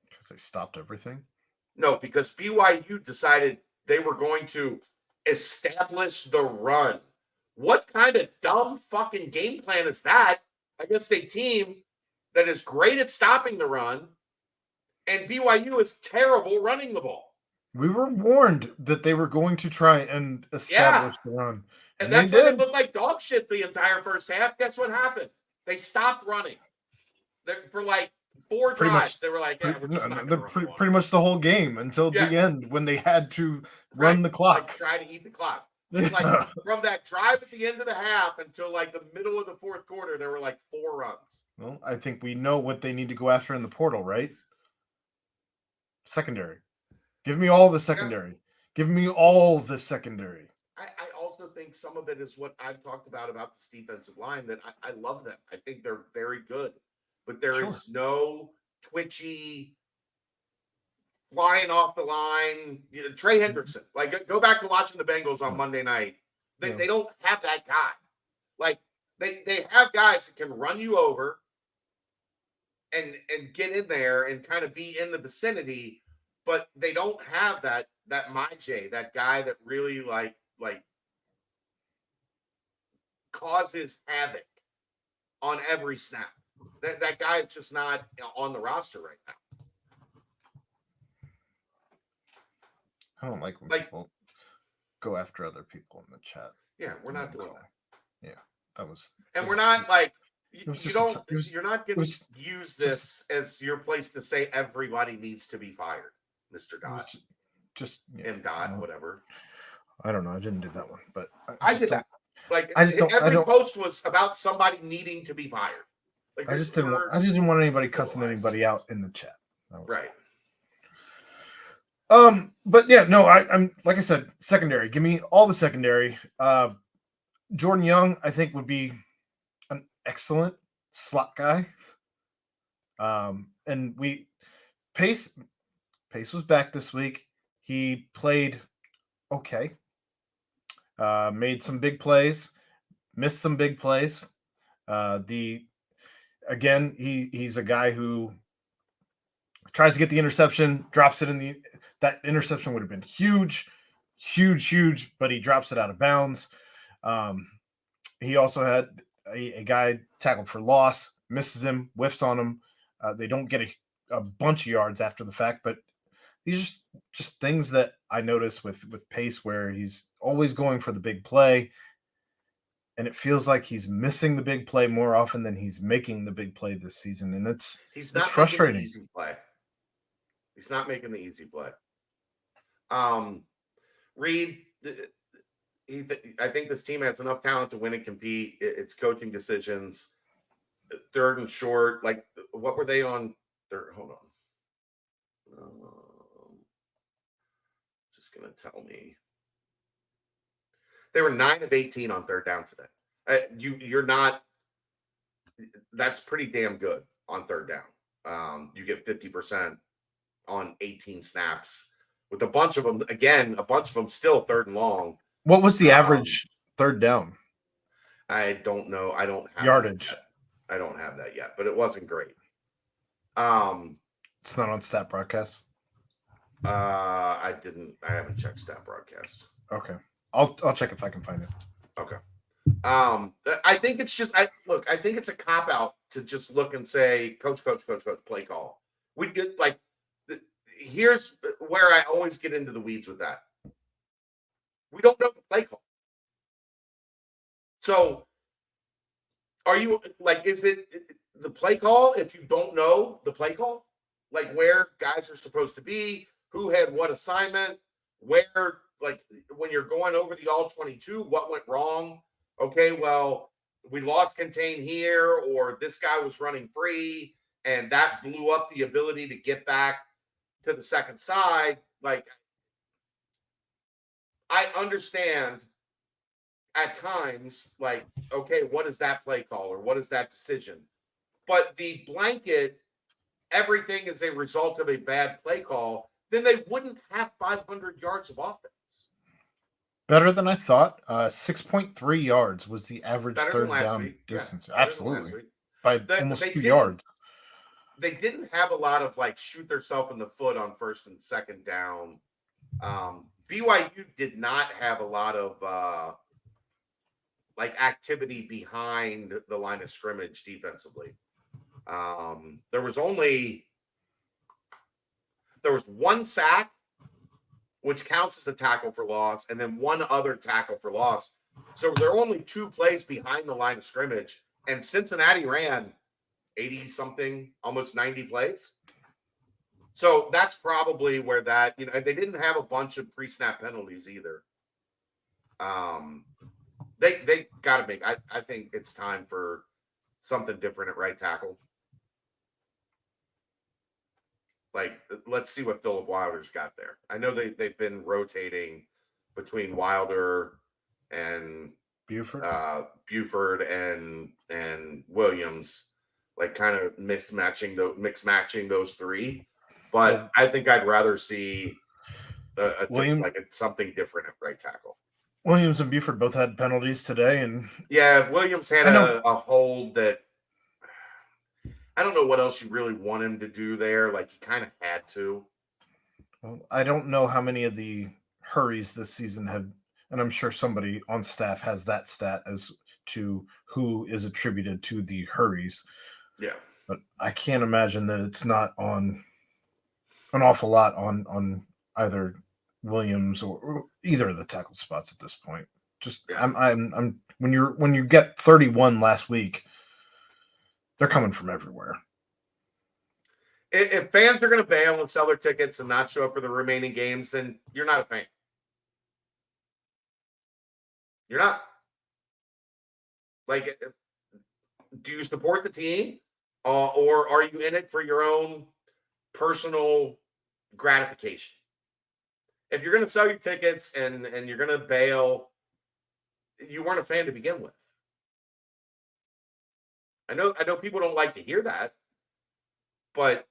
Because they stopped everything? No, because BYU decided they were going to establish the run. What kind of dumb fucking game plan is that against a team that is great at stopping the run, and BYU is terrible running the ball? We were warned that they were going to try and establish the run. And that's why they looked like dog shit the entire first half. Guess what happened? They stopped running. For like 4 drives. They were like, yeah, we're just not pretty much the whole game until the end, when they had to run the clock. Like, try to eat the clock. Like, from that drive at the end of the half until like the middle of the fourth quarter, there were like 4 runs. Well, I think we know what they need to go after in the portal, right? Secondary. Give me all the secondary. Give me all the secondary. I also think some of it is what I've talked about this defensive line, that I love them. I think they're very good, but there is no twitchy flying off the line. Trey Hendrickson, like, go back to watching the Bengals on Monday night. They don't have that guy. Like, they have guys that can run you over and get in there and kind of be in the vicinity, but they don't have that J, that guy that really like causes havoc on every snap. That guy is just not on the roster right now. I don't like when people go after other people in the chat. Yeah, we're not doing that. Yeah, that was. And we're not like you're not going to use this as your place to say everybody needs to be fired, Mr. Dot. M. Dot, whatever. I don't know. I didn't do that one, but I did that. Like, every post was about somebody needing to be fired. Like, I just didn't want anybody cussing anybody out in the chat. Right. But yeah, no, I'm like I said, secondary. Give me all the secondary. Jordan Young, I think, would be an excellent slot guy. And Pace was back this week. He played okay. Made some big plays, missed some big plays. He's a guy who tries to get the interception, drops it that interception would have been huge, but he drops it out of bounds. He also had a guy tackled for loss, misses him, whiffs on him. They don't get a bunch of yards after the fact, but these are just things that I notice with Pace, where he's always going for the big play, and it feels like he's missing the big play more often than he's making the big play this season, and it's frustrating. Easy play. He's not making the easy play. Reed, I think this team has enough talent to win and compete. It's coaching decisions. Third and short, like, what were they on? Hold on. Just gonna tell me they were 9 of 18 on third down today. You're not. That's pretty damn good on third down. You get 50% on 18 snaps, with a bunch of them still third and long. What was the average third down? I don't know. I don't have yardage. I don't have that yet, but it wasn't great. It's not on stat broadcast. I haven't checked stat broadcast. Okay. I'll check if I can find it. Okay. I think it's just I think it's a cop out to just look and say, coach, play call. We get like, here's where I always get into the weeds with that. We don't know the play call. So are you like, is it the play call if you don't know the play call? Like, where guys are supposed to be, who had what assignment, where, like, when you're going over the all 22, what went wrong? Okay, well, we lost contain here, or this guy was running free, and that blew up the ability to get back to the second side. Like, I understand at times, like, okay, what is that play call, or what is that decision? But the blanket, everything is a result of a bad play call, then they wouldn't have 500 yards of offense. Better than I thought. 6.3 yards was the average third down distance. Yeah, absolutely. By almost 2 yards. They didn't have a lot of, like, shoot themselves in the foot on first and second down. BYU did not have a lot of like activity behind the line of scrimmage defensively. There was one sack, which counts as a tackle for loss, and then one other tackle for loss. So there were only 2 plays behind the line of scrimmage, and Cincinnati ran 80 something, almost 90 plays. So that's probably where that, they didn't have a bunch of pre-snap penalties either. They got to make, I think it's time for something different at right tackle. Like, let's see what Philip Wilder's got there. I know they've been rotating between Wilder and Buford. Buford and Williams, like kind of mix matching those three. But Well, I think I'd rather see William- something different at right tackle. Williams and Buford both had penalties today, and Yeah, Williams had I know. a hold that I don't know what else you really want him to do there. Like he kind of had to. Well, I don't know how many of the hurries this season have, and I'm sure somebody on staff has that stat as to who is attributed to the hurries. Yeah. But I can't imagine that it's not on an awful lot on either Williams or either of the tackle spots at this point. Just Yeah. I'm when you get 31 last week, they're coming from everywhere. If fans are going to bail and sell their tickets and not show up for the remaining games, then you're not a fan. You're not. Like, do you support the team, or are you in it for your own personal gratification? If you're going to sell your tickets and you're going to bail, you weren't a fan to begin with. I know people don't like to hear that, but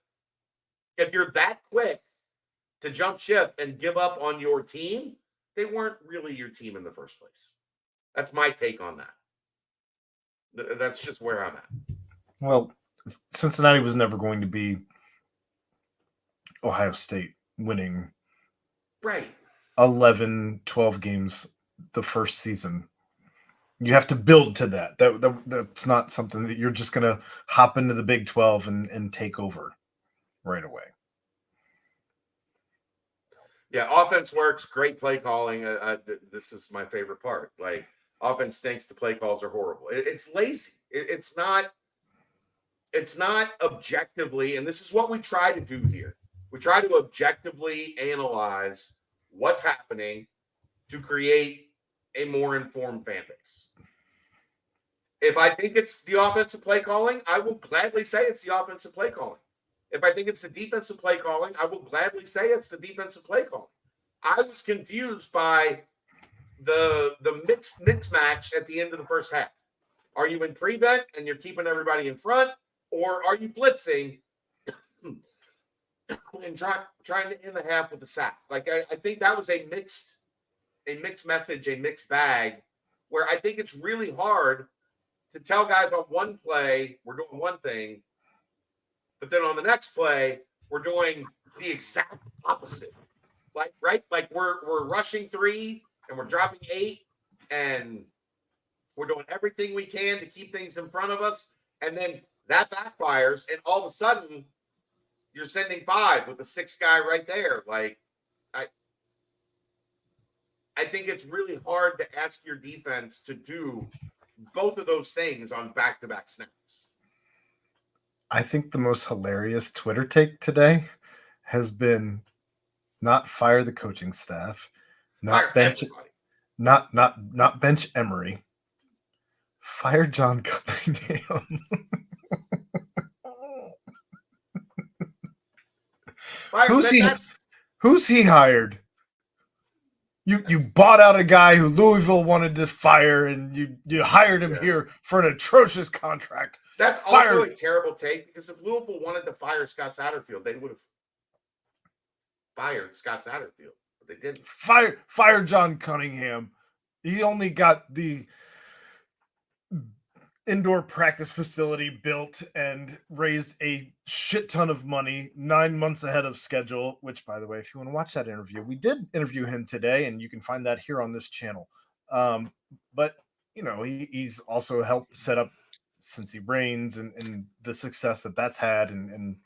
if you're that quick to jump ship and give up on your team, they weren't really your team in the first place. That's my take on that. That's just where I'm at. Well, Cincinnati was never going to be Ohio State winning Right. 11, 12 games the first season. You have to build to that. That's not something that you're just going to hop into the Big 12 and take over right away. Yeah, offense works. Great play calling. This is my favorite part. Like, offense stinks. The play calls are horrible. It's lazy. It's not objectively, and this is what we try to do here. We try to objectively analyze what's happening to create a more informed fan base. If I think it's the offensive play calling, I will gladly say it's the offensive play calling. If I think it's the defensive play calling, I will gladly say it's the defensive play calling. I was confused by the mix match at the end of the first half. Are you in prevent and you're keeping everybody in front, or are you blitzing and trying to end the half with a sack? Like I think that was a mixed message, a mixed bag, where I think it's really hard to tell guys on one play we're doing one thing, but then on the next play we're doing the exact opposite. Like like we're rushing 3 and we're dropping 8 and we're doing everything we can to keep things in front of us, and then that backfires, and all of a sudden you're sending 5 with the 6th guy right there. Like I think it's really hard to ask your defense to do both of those things on back-to-back snaps. I think the most hilarious Twitter take today has been not fire the coaching staff, not bench everybody. not bench Emery. Fire John Cunningham. Who's he hired? You bought out a guy who Louisville wanted to fire, and you hired him here for an atrocious contract. That's also a terrible take, because if Louisville wanted to fire Scott Satterfield, they would have fired Scott Satterfield, but they didn't. Fire John Cunningham. He only got the indoor practice facility built and raised a shit ton of money 9 months ahead of schedule, which, by the way, if you want to watch that interview, we did interview him today, and you can find that here on this channel. But he's also helped set up Cincy Brains and the success that's had, and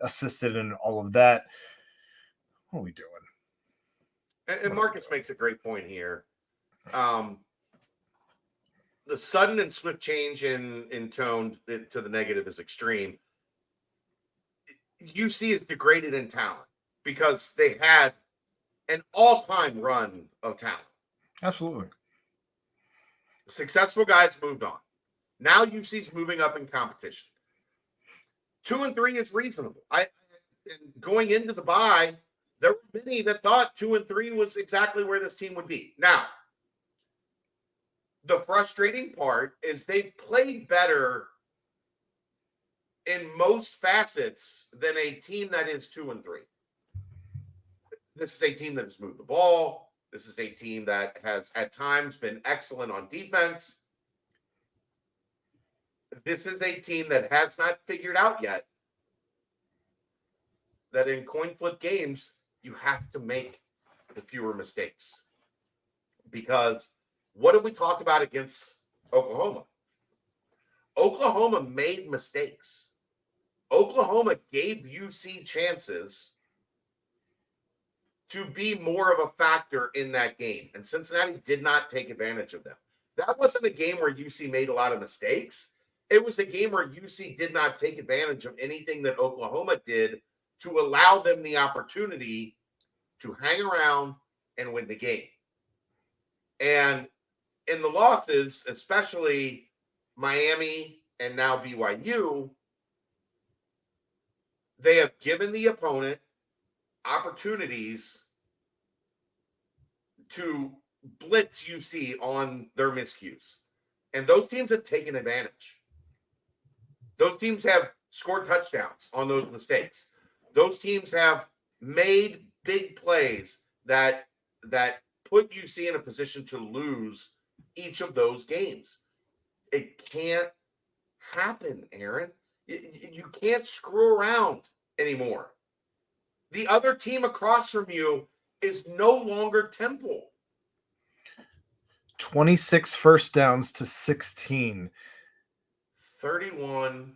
assisted in all of that. What are we doing? And Marcus makes a great point here. The sudden and swift change in tone to the negative is extreme. UC is degraded in talent because they had an all-time run of talent. Absolutely. Successful guys moved on. Now UC's moving up in competition. 2 and 3 is reasonable. Going into the bye, there were many that thought 2 and 3 was exactly where this team would be. Now, the frustrating part is they played better in most facets than a team that is 2-3. This is a team that has moved the ball. This is a team that has at times been excellent on defense. This is a team that has not figured out yet that in coin flip games, you have to make the fewer mistakes. Because what did we talk about against Oklahoma? Oklahoma made mistakes. Oklahoma gave UC chances to be more of a factor in that game. And Cincinnati did not take advantage of them. That wasn't a game where UC made a lot of mistakes. It was a game where UC did not take advantage of anything that Oklahoma did to allow them the opportunity to hang around and win the game. And in the losses, especially Miami and now BYU, they have given the opponent opportunities to blitz UC on their miscues. And those teams have taken advantage. Those teams have scored touchdowns on those mistakes. Those teams have made big plays that put UC in a position to lose each of those games. It can't happen, Aaron. You can't screw around anymore. The other team across from you is no longer Temple. 26 first downs to 16. 31.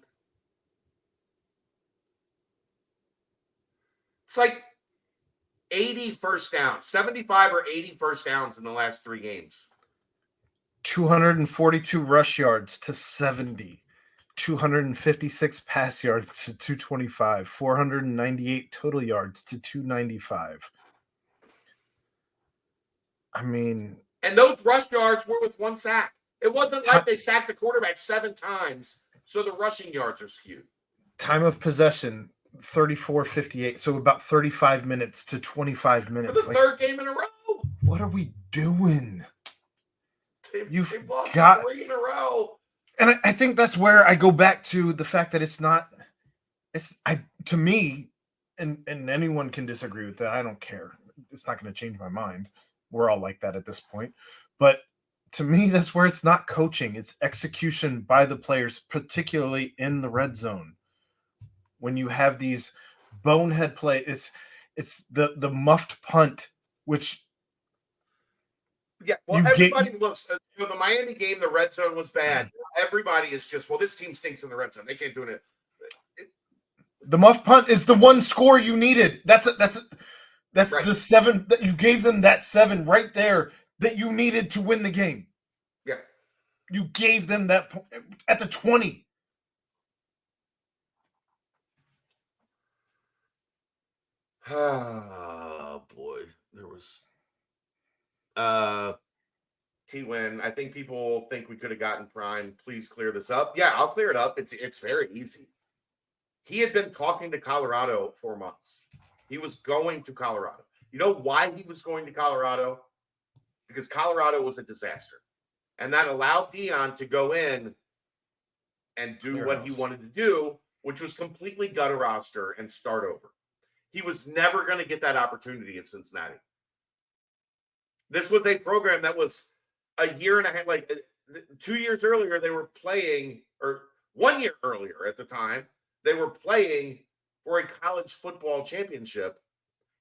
It's like 80 first downs, 75 or 80 first downs in the last 3 games. 242 rush yards to 70. 256 pass yards to 225. 498 total yards to 295. I mean, and those rush yards were with 1 sack. It wasn't like they sacked the quarterback 7 times, so the rushing yards are skewed. Time of possession, 34-58. So about 35 minutes to 25 minutes. For the third game in a row. What are we doing? They've lost 3 in a row. And I think that's where I go back to the fact that to me, and anyone can disagree with that. I don't care. It's not going to change my mind. We're all like that at this point. But to me, that's where it's not coaching. It's execution by the players, particularly in the red zone. When you have these bonehead play, it's the muffed punt, which yeah, well, everybody looks. The Miami game, the red zone was bad. Everybody is just, well, this team stinks in the red zone. They can't do it. The muff punt is the one score you needed. That's right. The 7 that you gave them. That 7 right there that you needed to win the game. Yeah, you gave them that at the 20. Oh boy, there was. T-Win, I think people think we could have gotten Prime. Please clear this up. Yeah, I'll clear it up. It's very easy. He had been talking to Colorado for months. He was going to Colorado. You know why he was going to Colorado? Because Colorado was a disaster. And that allowed Deion to go in and do what he wanted to do, which was completely gut a roster and start over. He was never going to get that opportunity at Cincinnati. This was a program that was a year and a half, like 2 years earlier, they were playing, or 1 year earlier at the time, they were playing for a college football championship.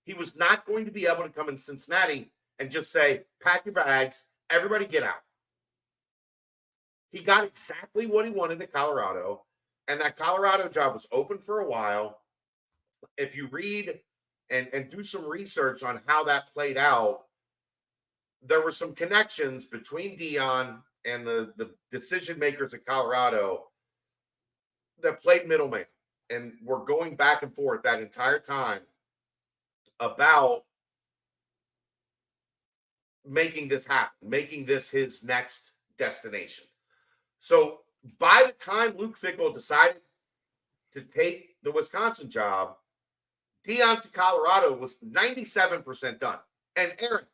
He was not going to be able to come in Cincinnati and just say, pack your bags, everybody get out. He got exactly what he wanted at Colorado, and that Colorado job was open for a while. If you read and do some research on how that played out, there were some connections between Deion and the decision makers at Colorado that played middleman and were going back and forth that entire time about making this happen, making this his next destination. So by the time Luke Fickell decided to take the Wisconsin job, Deion to Colorado was 97% done. And Aaron,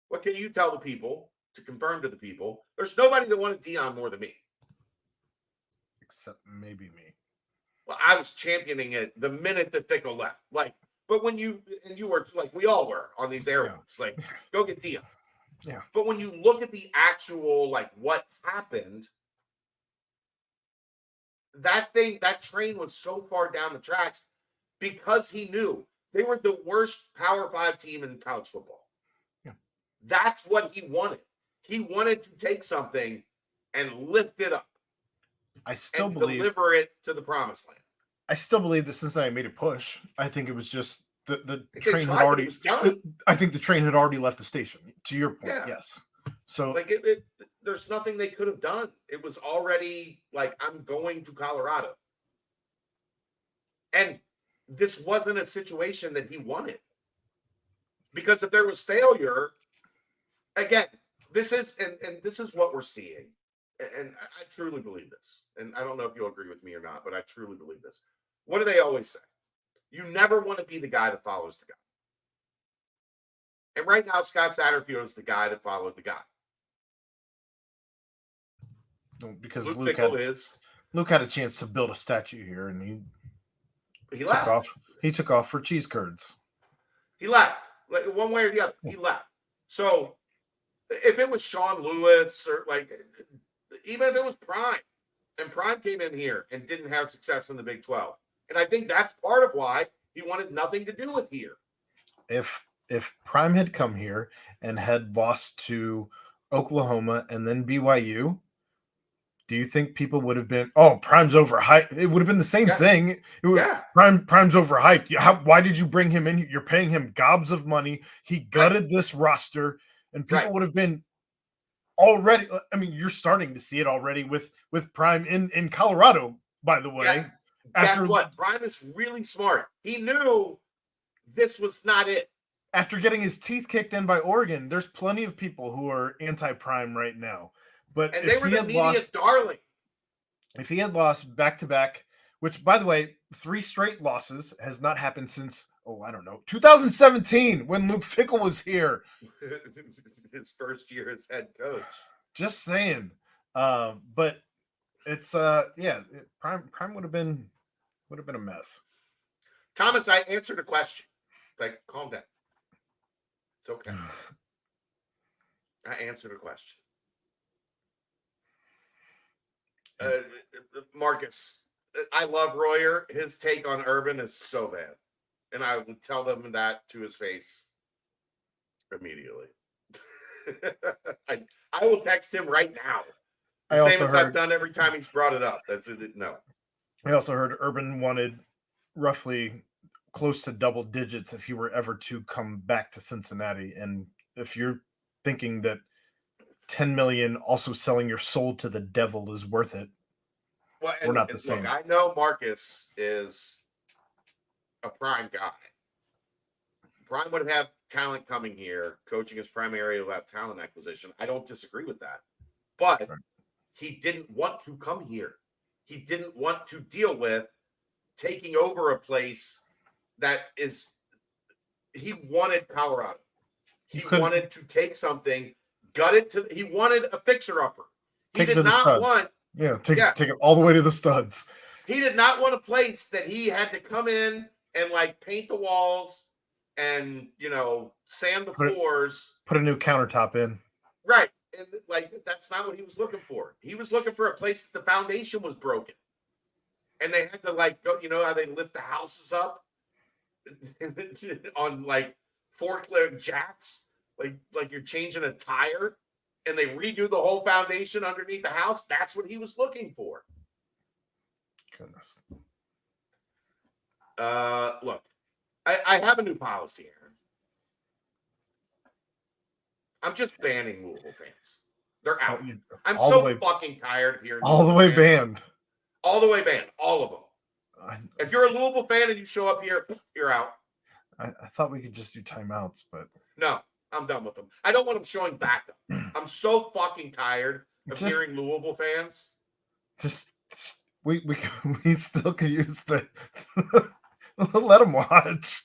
what can you tell the people to confirm to the people, there's nobody that wanted Dion more than me. Except maybe me. Well, I was championing it the minute that Fickell left. Like, but when you were like, we all were on these airwaves, like, go get Dion. Yeah. But when you look at the actual, like, what happened, that train was so far down the tracks because he knew they were the worst Power 5 team in college football. Yeah. That's what he wanted. He wanted to take something and lift it up. I still believe deliver it to the promised land. I still believe that Cincinnati made a push. I think it was just the train had tried, already. it was done. I think the train had already left the station. To your point, Yeah. yes. So like there's nothing they could have done. It was already like, I'm going to Colorado, and this wasn't a situation that he wanted. Because if there was failure, again, this is and this is what we're seeing. And I truly believe this. And I don't know if you'll agree with me or not, but I truly believe this. What do they always say? You never want to be the guy that follows the guy. And right now, Scott Satterfield is the guy that followed the guy. because Luke Fickell Luke had a chance to build a statue here, and he took left. off. He took off for cheese curds. He left. Like, one way or the other, he left. So if it was Sean Lewis or like, even if it was Prime, and Prime came in here and didn't have success in the Big 12, and I think that's part of why he wanted nothing to do with here. If Prime had come here and had lost to Oklahoma and then BYU, do you think people would have been, oh, Prime's overhyped? It would have been the same thing. It would, Prime's overhyped. Why did you bring him in? You're paying him gobs of money. He gutted this roster, and people would have been already. I mean, you're starting to see it already with Prime in Colorado, by the way. Yeah. Guess what? Prime is really smart. He knew this was not it. After getting his teeth kicked in by Oregon, there's plenty of people who are anti-Prime right now. But and they were the media darling. If he had lost back-to-back, which, by the way, 3 straight losses has not happened since, 2017, when Luke Fickell was here. His first year as head coach. Just saying. But it's, Prime would have been a mess. Thomas, I answered a question. Like, calm down. It's okay. I answered a question. Marcus, I love Royer. His take on Urban is so bad. And I would tell them that to his face immediately. I will text him right now. Same as I've done every time he's brought it up. That's it. No. I also heard Urban wanted roughly close to double digits if he were ever to come back to Cincinnati. And if you're thinking that 10 million also selling your soul to the devil is worth it, well, we're not the same. Look, I know Marcus is a Prime guy. Prime would have talent coming here. Coaching is primary about talent acquisition. I don't disagree with that. But he didn't want to come here. He didn't want to deal with taking over a place that is – he wanted Colorado. He wanted to take something, gut it to – he wanted a fixer-upper. He did not want – take it all the way to the studs. He did not want a place that he had to come in and, like, paint the walls and, sand the floors. Put a new countertop in. Right. And, like, that's not what he was looking for. He was looking for a place that the foundation was broken. And they had to, like, go, how they lift the houses up on, like, forklift jacks, like you're changing a tire, and they redo the whole foundation underneath the house. That's what he was looking for. Goodness. Look, I have a new policy, Aaron. I'm just banning Louisville fans. They're out. I'm so fucking tired of hearing all the way banned. All the way banned. All of them. If you're a Louisville fan and you show up here, you're out. I thought we could just do timeouts, but no, I'm done with them. I don't want them showing back up. I'm so fucking tired of hearing Louisville fans. We still can use the let them watch.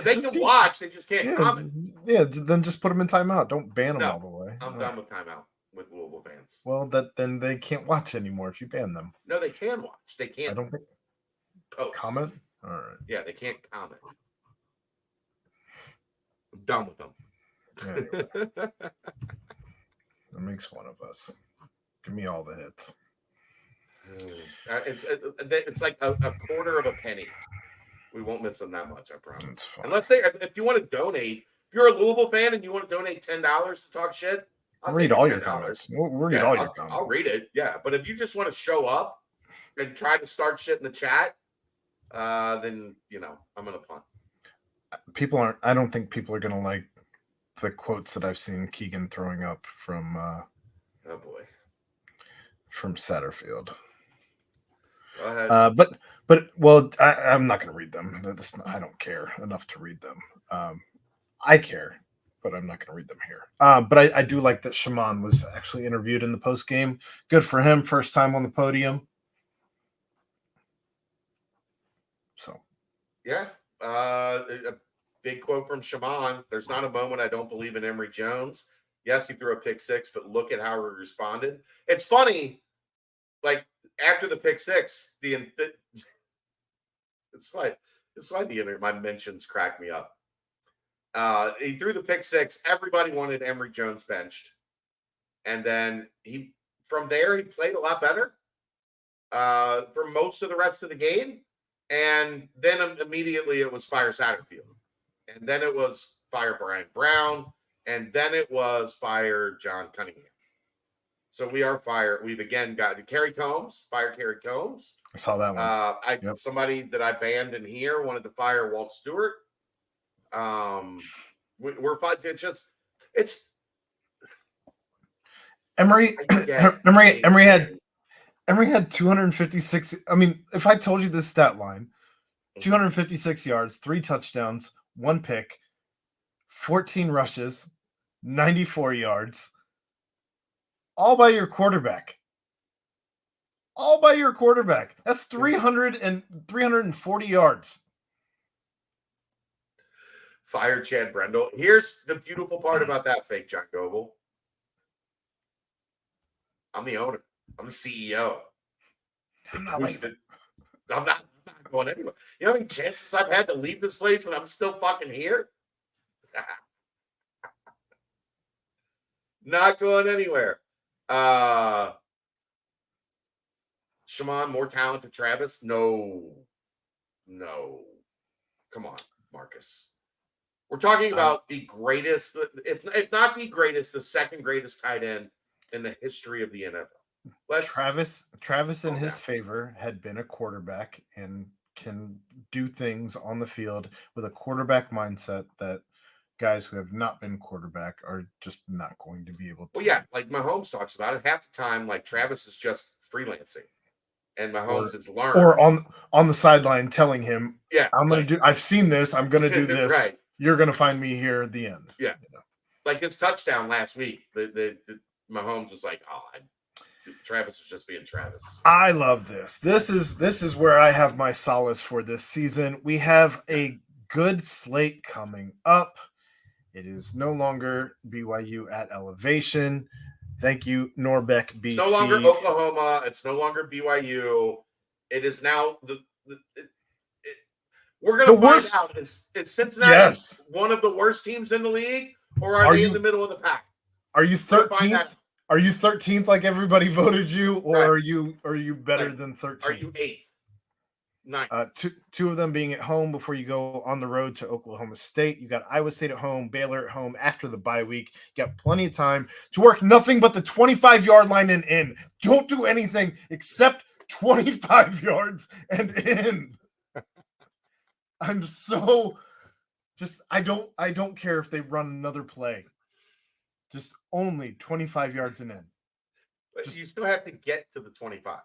They can watch. They just can't comment. Yeah, then just put them in timeout. Don't ban them all the way. Okay. I'm all done right. with timeout with Louisville fans. Well, then they can't watch anymore if you ban them. No, they can watch. They I can't don't think post. comment. All right. Yeah, they can't comment. I'm done with them. Anyway, that makes one of us. Give me all the hits. It's like a quarter of a penny. We won't miss them that much, I promise. That's fine. Unless if you want to donate, if you're a Louisville fan and you want to donate $10 to talk shit, I'll read all your comments. We'll read all your comments. I'll read it. Yeah, but if you just want to show up and try to start shit in the chat, then I'm gonna punt. People aren't. I don't think people are gonna like the quotes that I've seen Keegan throwing up from. Oh boy. From Satterfield. Go ahead. But I'm not going to read them. I don't care enough to read them. I care, but I'm not going to read them here. But I do like that Shimon was actually interviewed in the post game. Good for him. First time on the podium. So. Yeah. A big quote from Shimon. There's not a moment I don't believe in Emory Jones. Yes, he threw a pick six, but look at how he responded. It's funny. Like after the pick six, it's why my mentions crack me up. He threw the pick six. Everybody wanted Emory Jones benched, and then from there he played a lot better for most of the rest of the game, and then immediately it was fire Satterfield, and then it was fire Brian Brown, and then it was fire John Cunningham. So we are fired. We've again got Kerry Combs, fire Kerry Combs. I saw that one. Somebody that I banned in here wanted to fire Walt Stewart. We're fine. It's Emory had 256. I mean, if I told you this stat line, 256 yards, 3 touchdowns, 1 pick, 14 rushes, 94 yards. All by your quarterback. That's 340 yards. Fire Chad Brendel. Here's the beautiful part about that, fake John Goble. I'm the owner. I'm the CEO. I'm not going anywhere. You know how many chances I've had to leave this place and I'm still fucking here? Not going anywhere. Shimon, more talented Travis? No. Come on, Marcus. We're talking about the greatest, if not the greatest, the second greatest tight end in the history of the NFL. Travis in his favor had been a quarterback and can do things on the field with a quarterback mindset that guys who have not been quarterback are just not going to be able to. Well, yeah, like Mahomes talks about it. Half the time, like Travis is just freelancing, and Mahomes is learning. Or on the sideline telling him, "Yeah, I've seen this. I'm gonna do this. Right. You're gonna find me here at the end." Yeah, like his touchdown last week. The Mahomes was like, "Oh, Travis was just being Travis." I love this. This is where I have my solace for this season. We have a good slate coming up. It is no longer BYU at elevation. Thank you, Norbeck, BC. It's no longer Oklahoma. It's no longer BYU. It is now we're going to find out. Is Cincinnati one of the worst teams in the league, or are they in the middle of the pack? Are you 13th? Are you 13th like everybody voted you, or are you better than 13th? Are you 8th? 9th. Two of them being at home before you go on the road to Oklahoma State. You got Iowa State at home, Baylor at home after the bye week. You got plenty of time to work nothing but the 25-yard line and in. Don't do anything except 25 yards and in. I'm so I don't care if they run another play. Just only 25 yards and in. But you still have to get to the 25.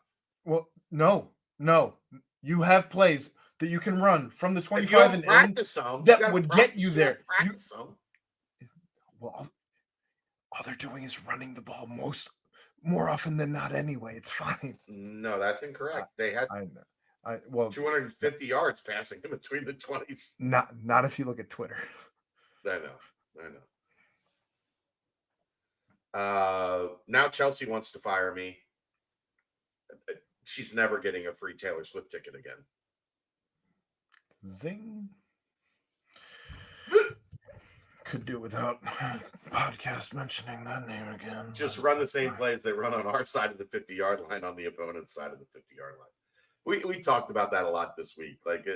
Well, no. You have plays that you can run from the 25 and in that would get you there. Well, all they're doing is running the ball more often than not anyway. It's fine. No, that's incorrect. They had 250 yards passing in between the 20s. Not if you look at Twitter. I know. Now Chelsea wants to fire me. She's never getting a free Taylor Swift ticket again. Zing. Could do without podcast mentioning that name again. Just run the same plays they run on our side of the 50-yard line on the opponent's side of the 50-yard line. We talked about that a lot this week. Like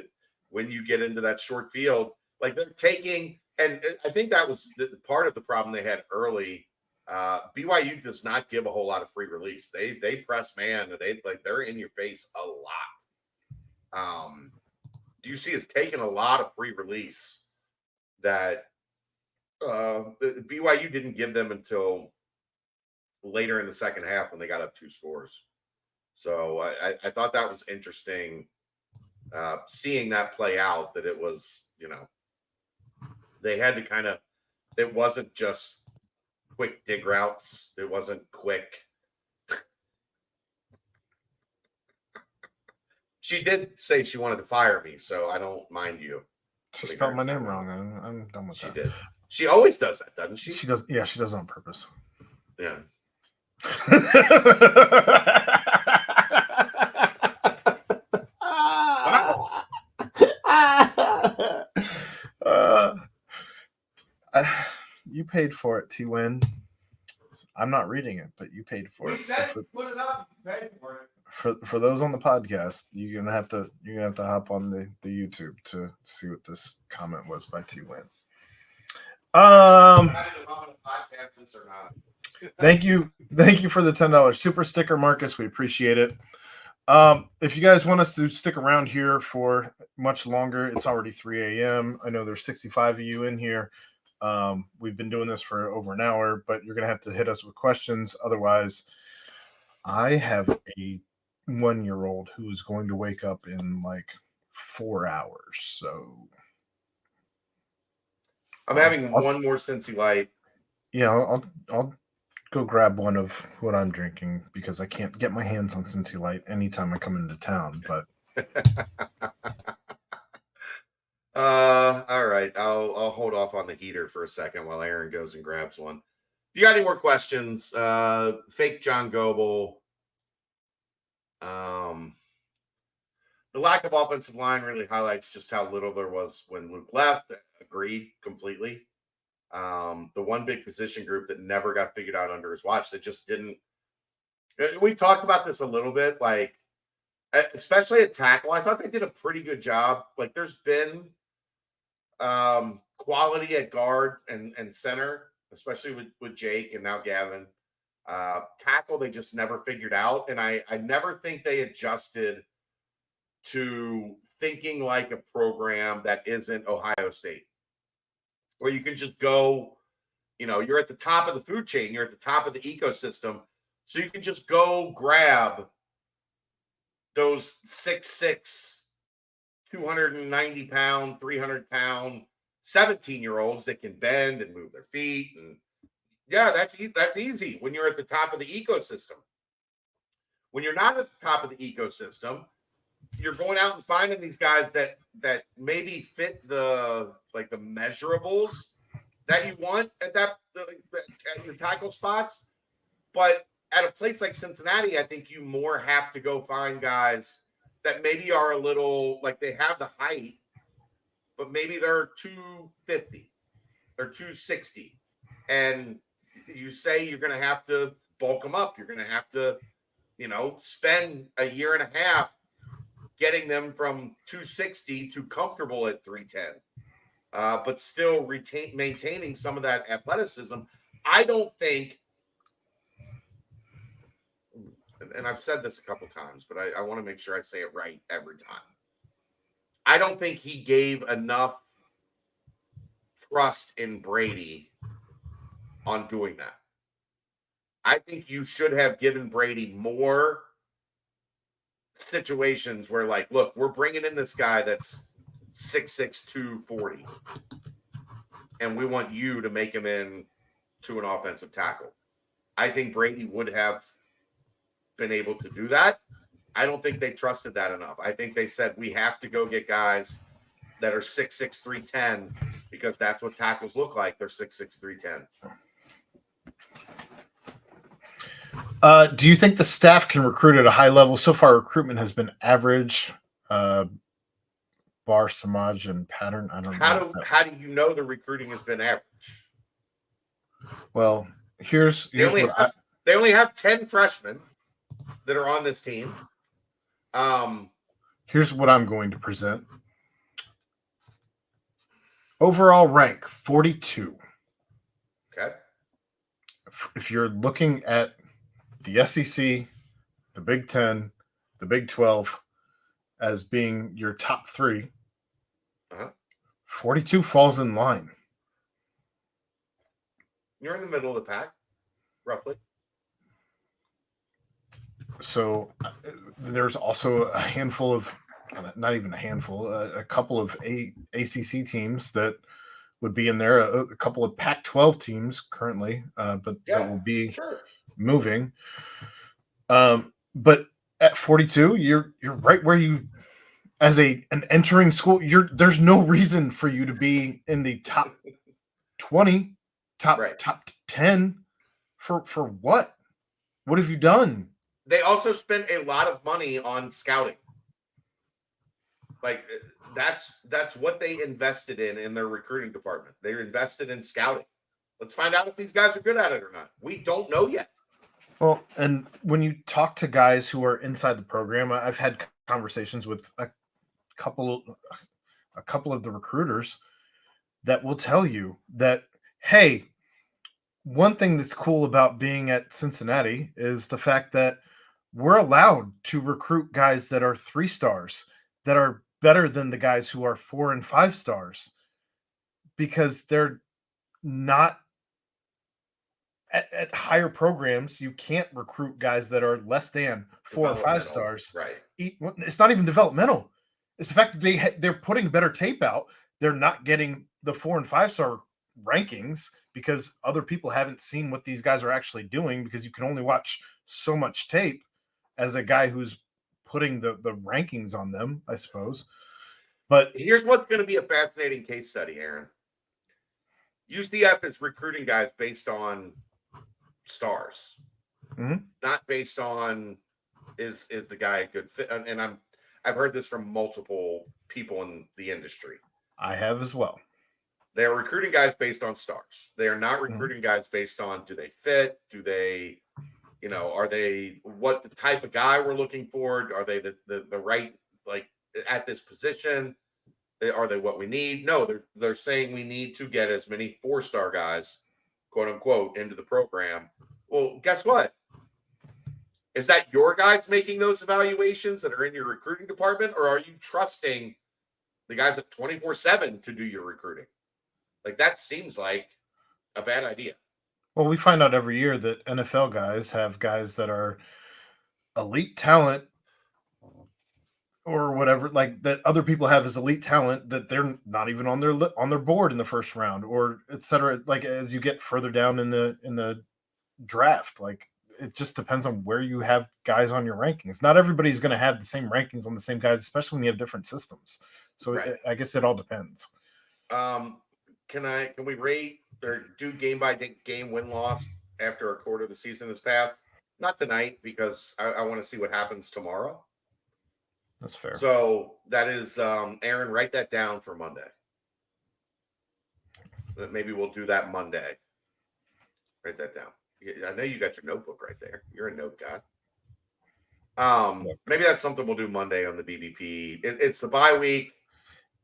when you get into that short field, like they're taking, and I think that was part of the problem they had early. BYU does not give a whole lot of free release. They press man, and they're in your face a lot. UC has taken a lot of free release that BYU didn't give them until later in the second half when they got up 2 scores. So I thought that was interesting, seeing that play out, that it was, they had to kind of, it wasn't just quick dig routes. It wasn't quick. She did say she wanted to fire me, so I don't mind you. She spelled my name wrong. I'm done with that. She did. She always does that, doesn't she? She does. Yeah, she does it on purpose. Yeah. You paid for it, T-Win. I'm not reading it, but you paid for it. Said put it up. You paid for it. For those on the podcast, you're gonna have to hop on the YouTube to see what this comment was by T-Win. I don't know if I'm gonna podcast this or not. Thank you for the $10 super sticker, Marcus. We appreciate it. If you guys want us to stick around here for much longer, it's already 3 a.m. I know there's 65 of you in here. We've been doing this for over an hour, but you're gonna have to hit us with questions. Otherwise, I have a 1-year-old who is going to wake up in like 4 hours. So I'm having one more Cincy Light. Yeah, I'll go grab one of what I'm drinking because I can't get my hands on Cincy Light anytime I come into town. But all right, I'll hold off on the heater for a second while Aaron goes and grabs one. If you got any more questions, fake John Goebel. The lack of offensive line really highlights just how little there was when Luke left. Agreed completely. The one big position group that never got figured out under his watch, that just didn't. We talked about this a little bit, like especially at tackle. I thought they did a pretty good job. Like there's been quality at guard and center, especially with Jake and now Gavin. Tackle, they just never figured out. And I never think they adjusted to thinking like a program that isn't Ohio State, where you can just go, you're at the top of the food chain, you're at the top of the ecosystem. So you can just go grab those 6'6", 290-pound, 300-pound 17-year-olds that can bend and move their feet. And yeah, that's easy when you're at the top of the ecosystem. When you're not at the top of the ecosystem, you're going out and finding these guys that maybe fit the measurables that you want at at your tackle spots. But at a place like Cincinnati, I think you more have to go find guys that maybe are a little, like they have the height, but maybe they're 250 or 260. And you say you're going to have to bulk them up. You're going to have to, spend a year and a half getting them from 260 to comfortable at 310, but still maintaining some of that athleticism. I don't think, and I've said this a couple times, but I want to make sure I say it right every time. I don't think he gave enough trust in Brady on doing that. I think you should have given Brady more situations where, like, look, we're bringing in this guy that's 6'6", 240, and we want you to make him into an offensive tackle. I think Brady would have been able to do that. I don't think they trusted that enough. I think they said, we have to go get guys that are 6'6", 310, because that's what tackles look like. They're 6'6", 310. Do you think the staff can recruit at a high level? So far, recruitment has been average. Bar Samaj and pattern. I don't know. How do you know the recruiting has been average? Well, here's They only have 10 freshmen that are on this team. Here's what I'm going to present. Overall rank 42. Okay. If you're looking at the SEC, the Big 10, the Big 12 as being your top 3, 42 falls in line. You're in the middle of the pack, roughly. So there's also a handful of, not even a handful, a couple of ACC teams that would be in there, a couple of Pac-12 teams currently, but that will be moving. But at 42, you're right where you, as an entering school, there's no reason for you to be in the top 20, top 10 for what? What have you done? They also spent a lot of money on scouting. Like that's what they invested in their recruiting department. They invested in scouting. Let's find out if these guys are good at it or not. We don't know yet. Well, and when you talk to guys who are inside the program, I've had conversations with a couple of the recruiters that will tell you that, hey, one thing that's cool about being at Cincinnati is the fact that we're allowed to recruit guys that are 3 stars that are better than the guys who are 4 and 5 stars because they're not at higher programs. You can't recruit guys that are less than 4 or 5 stars. Right. It's not even developmental. It's the fact that they're putting better tape out. They're not getting the 4 and 5 star rankings because other people haven't seen what these guys are actually doing, because you can only watch so much tape as a guy who's putting the rankings on them, I suppose. But here's what's going to be a fascinating case study, Aaron. UCF is recruiting guys based on stars, not based on is the guy a good fit. And I've heard this from multiple people in the industry. I have as well. They're recruiting guys based on stars. They are not recruiting guys based on do they fit, do they, are they what the type of guy we're looking for? Are they the right, like, at this position? Are they what we need? No, they're saying we need to get as many 4-star guys, quote unquote, into the program. Well, guess what? Is that your guys making those evaluations that are in your recruiting department, or are you trusting the guys at 24/7 to do your recruiting? Like, that seems like a bad idea. Well, we find out every year that NFL guys have guys that are elite talent or whatever, like that other people have as elite talent that they're not even on their board in the first round, or et cetera. Like, as you get further down in the draft, like, it just depends on where you have guys on your rankings. Not everybody's going to have the same rankings on the same guys, especially when you have different systems. So I guess it all depends. Can we rate or do game by game win-loss after a quarter of the season has passed? Not tonight, because I want to see what happens tomorrow. That's fair. So that is, Aaron, write that down for Monday. Maybe we'll do that Monday. Write that down. I know you got your notebook right there. You're a note guy. Maybe that's something we'll do Monday on the BBP. It's the bye week.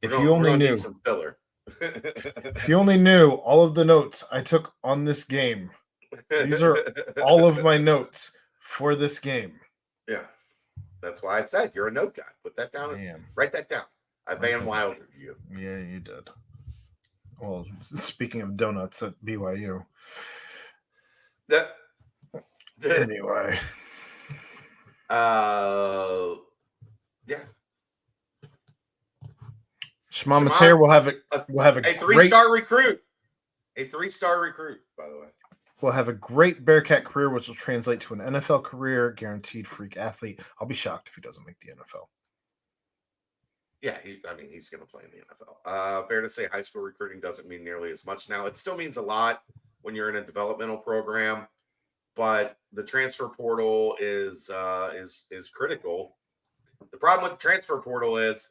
If you only knew some filler. If you only knew all of the notes I took on this game. These are all of my notes for this game. Yeah. That's why I said you're a note guy. Put that down. Write that down. I Van Wilder you. Yeah, you did. Well, speaking of donuts at BYU. Anyway. Yeah. Shimon Mateer will have a a 3-star recruit. A 3-star recruit, by the way. Will have a great Bearcat career, which will translate to an NFL career, guaranteed freak athlete. I'll be shocked if he doesn't make the NFL. Yeah, he's going to play in the NFL. Fair to say high school recruiting doesn't mean nearly as much now. It still means a lot when you're in a developmental program, but the transfer portal is critical. The problem with the transfer portal is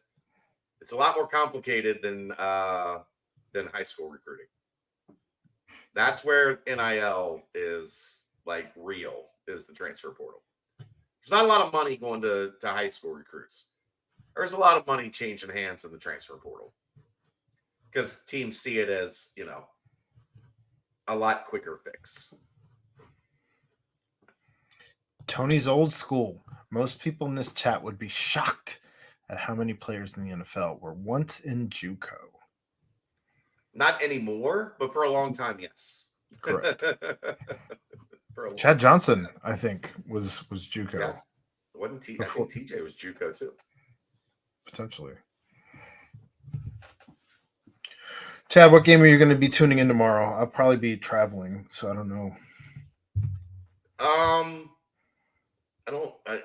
it's a lot more complicated than high school recruiting. That's where NIL is like real, is the transfer portal. There's not a lot of money going to high school recruits. There's a lot of money changing hands in the transfer portal because teams see it as, a lot quicker fix. Tony's old school. Most people in this chat would be shocked at how many players in the NFL were once in JUCO. Not anymore, but for a long time, yes. Correct. Chad Johnson, I think, was JUCO. Yeah. Wasn't I think TJ was JUCO too. Potentially. Chad, what game are you going to be tuning in tomorrow? I'll probably be traveling, so I don't know.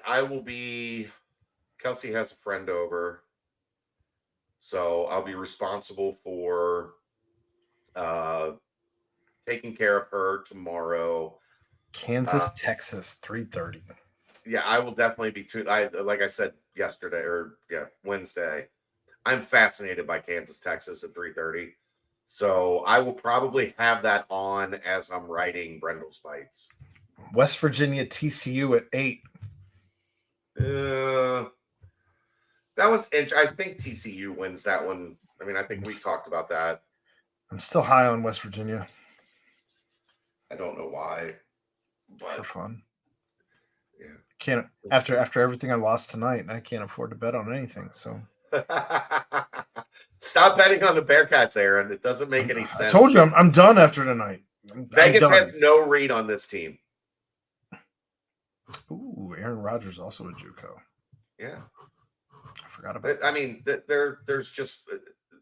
I will be. Kelsey has a friend over, so I'll be responsible for taking care of her tomorrow. Kansas, Texas, 3:30. Yeah, I will definitely be like I said yesterday Wednesday. I'm fascinated by Kansas, Texas at 3:30. So I will probably have that on as I'm writing Brendel's Bites. West Virginia, TCU at 8. That one's interesting. I think TCU wins that one. I mean, I think we talked about that. I'm still high on West Virginia. I don't know why. But for fun. Yeah. Can't after everything I lost tonight, I can't afford to bet on anything. So stop betting on the Bearcats, Aaron. It doesn't make any sense. I told you I'm done after tonight. Vegas has no read on this team. Ooh, Aaron Rodgers also a JUCO. Yeah. I forgot about that. I mean, there's just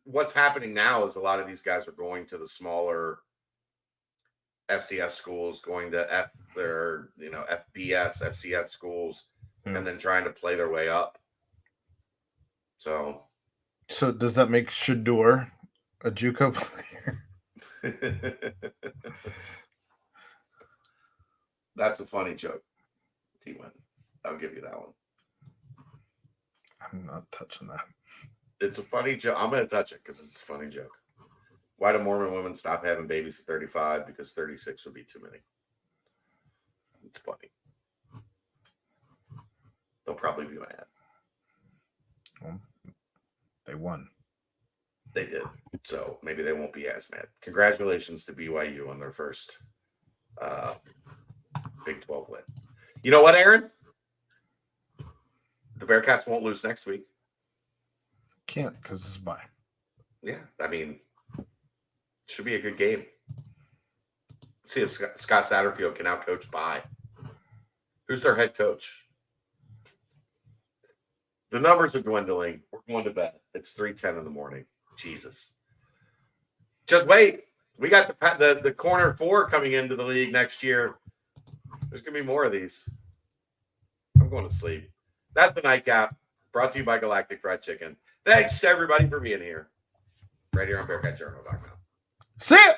what's happening now is a lot of these guys are going to the smaller FCS schools, going to FBS, FCS schools, and then trying to play their way up. So does that make Shador a JUCO player? That's a funny joke, T-Win. I'll give you that one. I'm not touching that. It's a funny joke. I'm going to touch it because it's a funny joke. Why do Mormon women stop having babies at 35? Because 36 would be too many. It's funny. They'll probably be mad. Well, they won. They did. So maybe they won't be as mad. Congratulations to BYU on their first Big 12 win. You know what, Aaron? The Bearcats won't lose next week. Can't because it's a bye. Yeah, I mean, should be a good game. See if Scott Satterfield can outcoach bye. Who's their head coach? The numbers are dwindling. We're going to bed. It's 3:10 in the morning. Jesus. Just wait. We got the corner 4 coming into the league next year. There's going to be more of these. I'm going to sleep. That's the nightcap. Brought to you by Galactic Fried Chicken. Thanks to everybody for being here. Right here on BearcatJournal.com. See ya!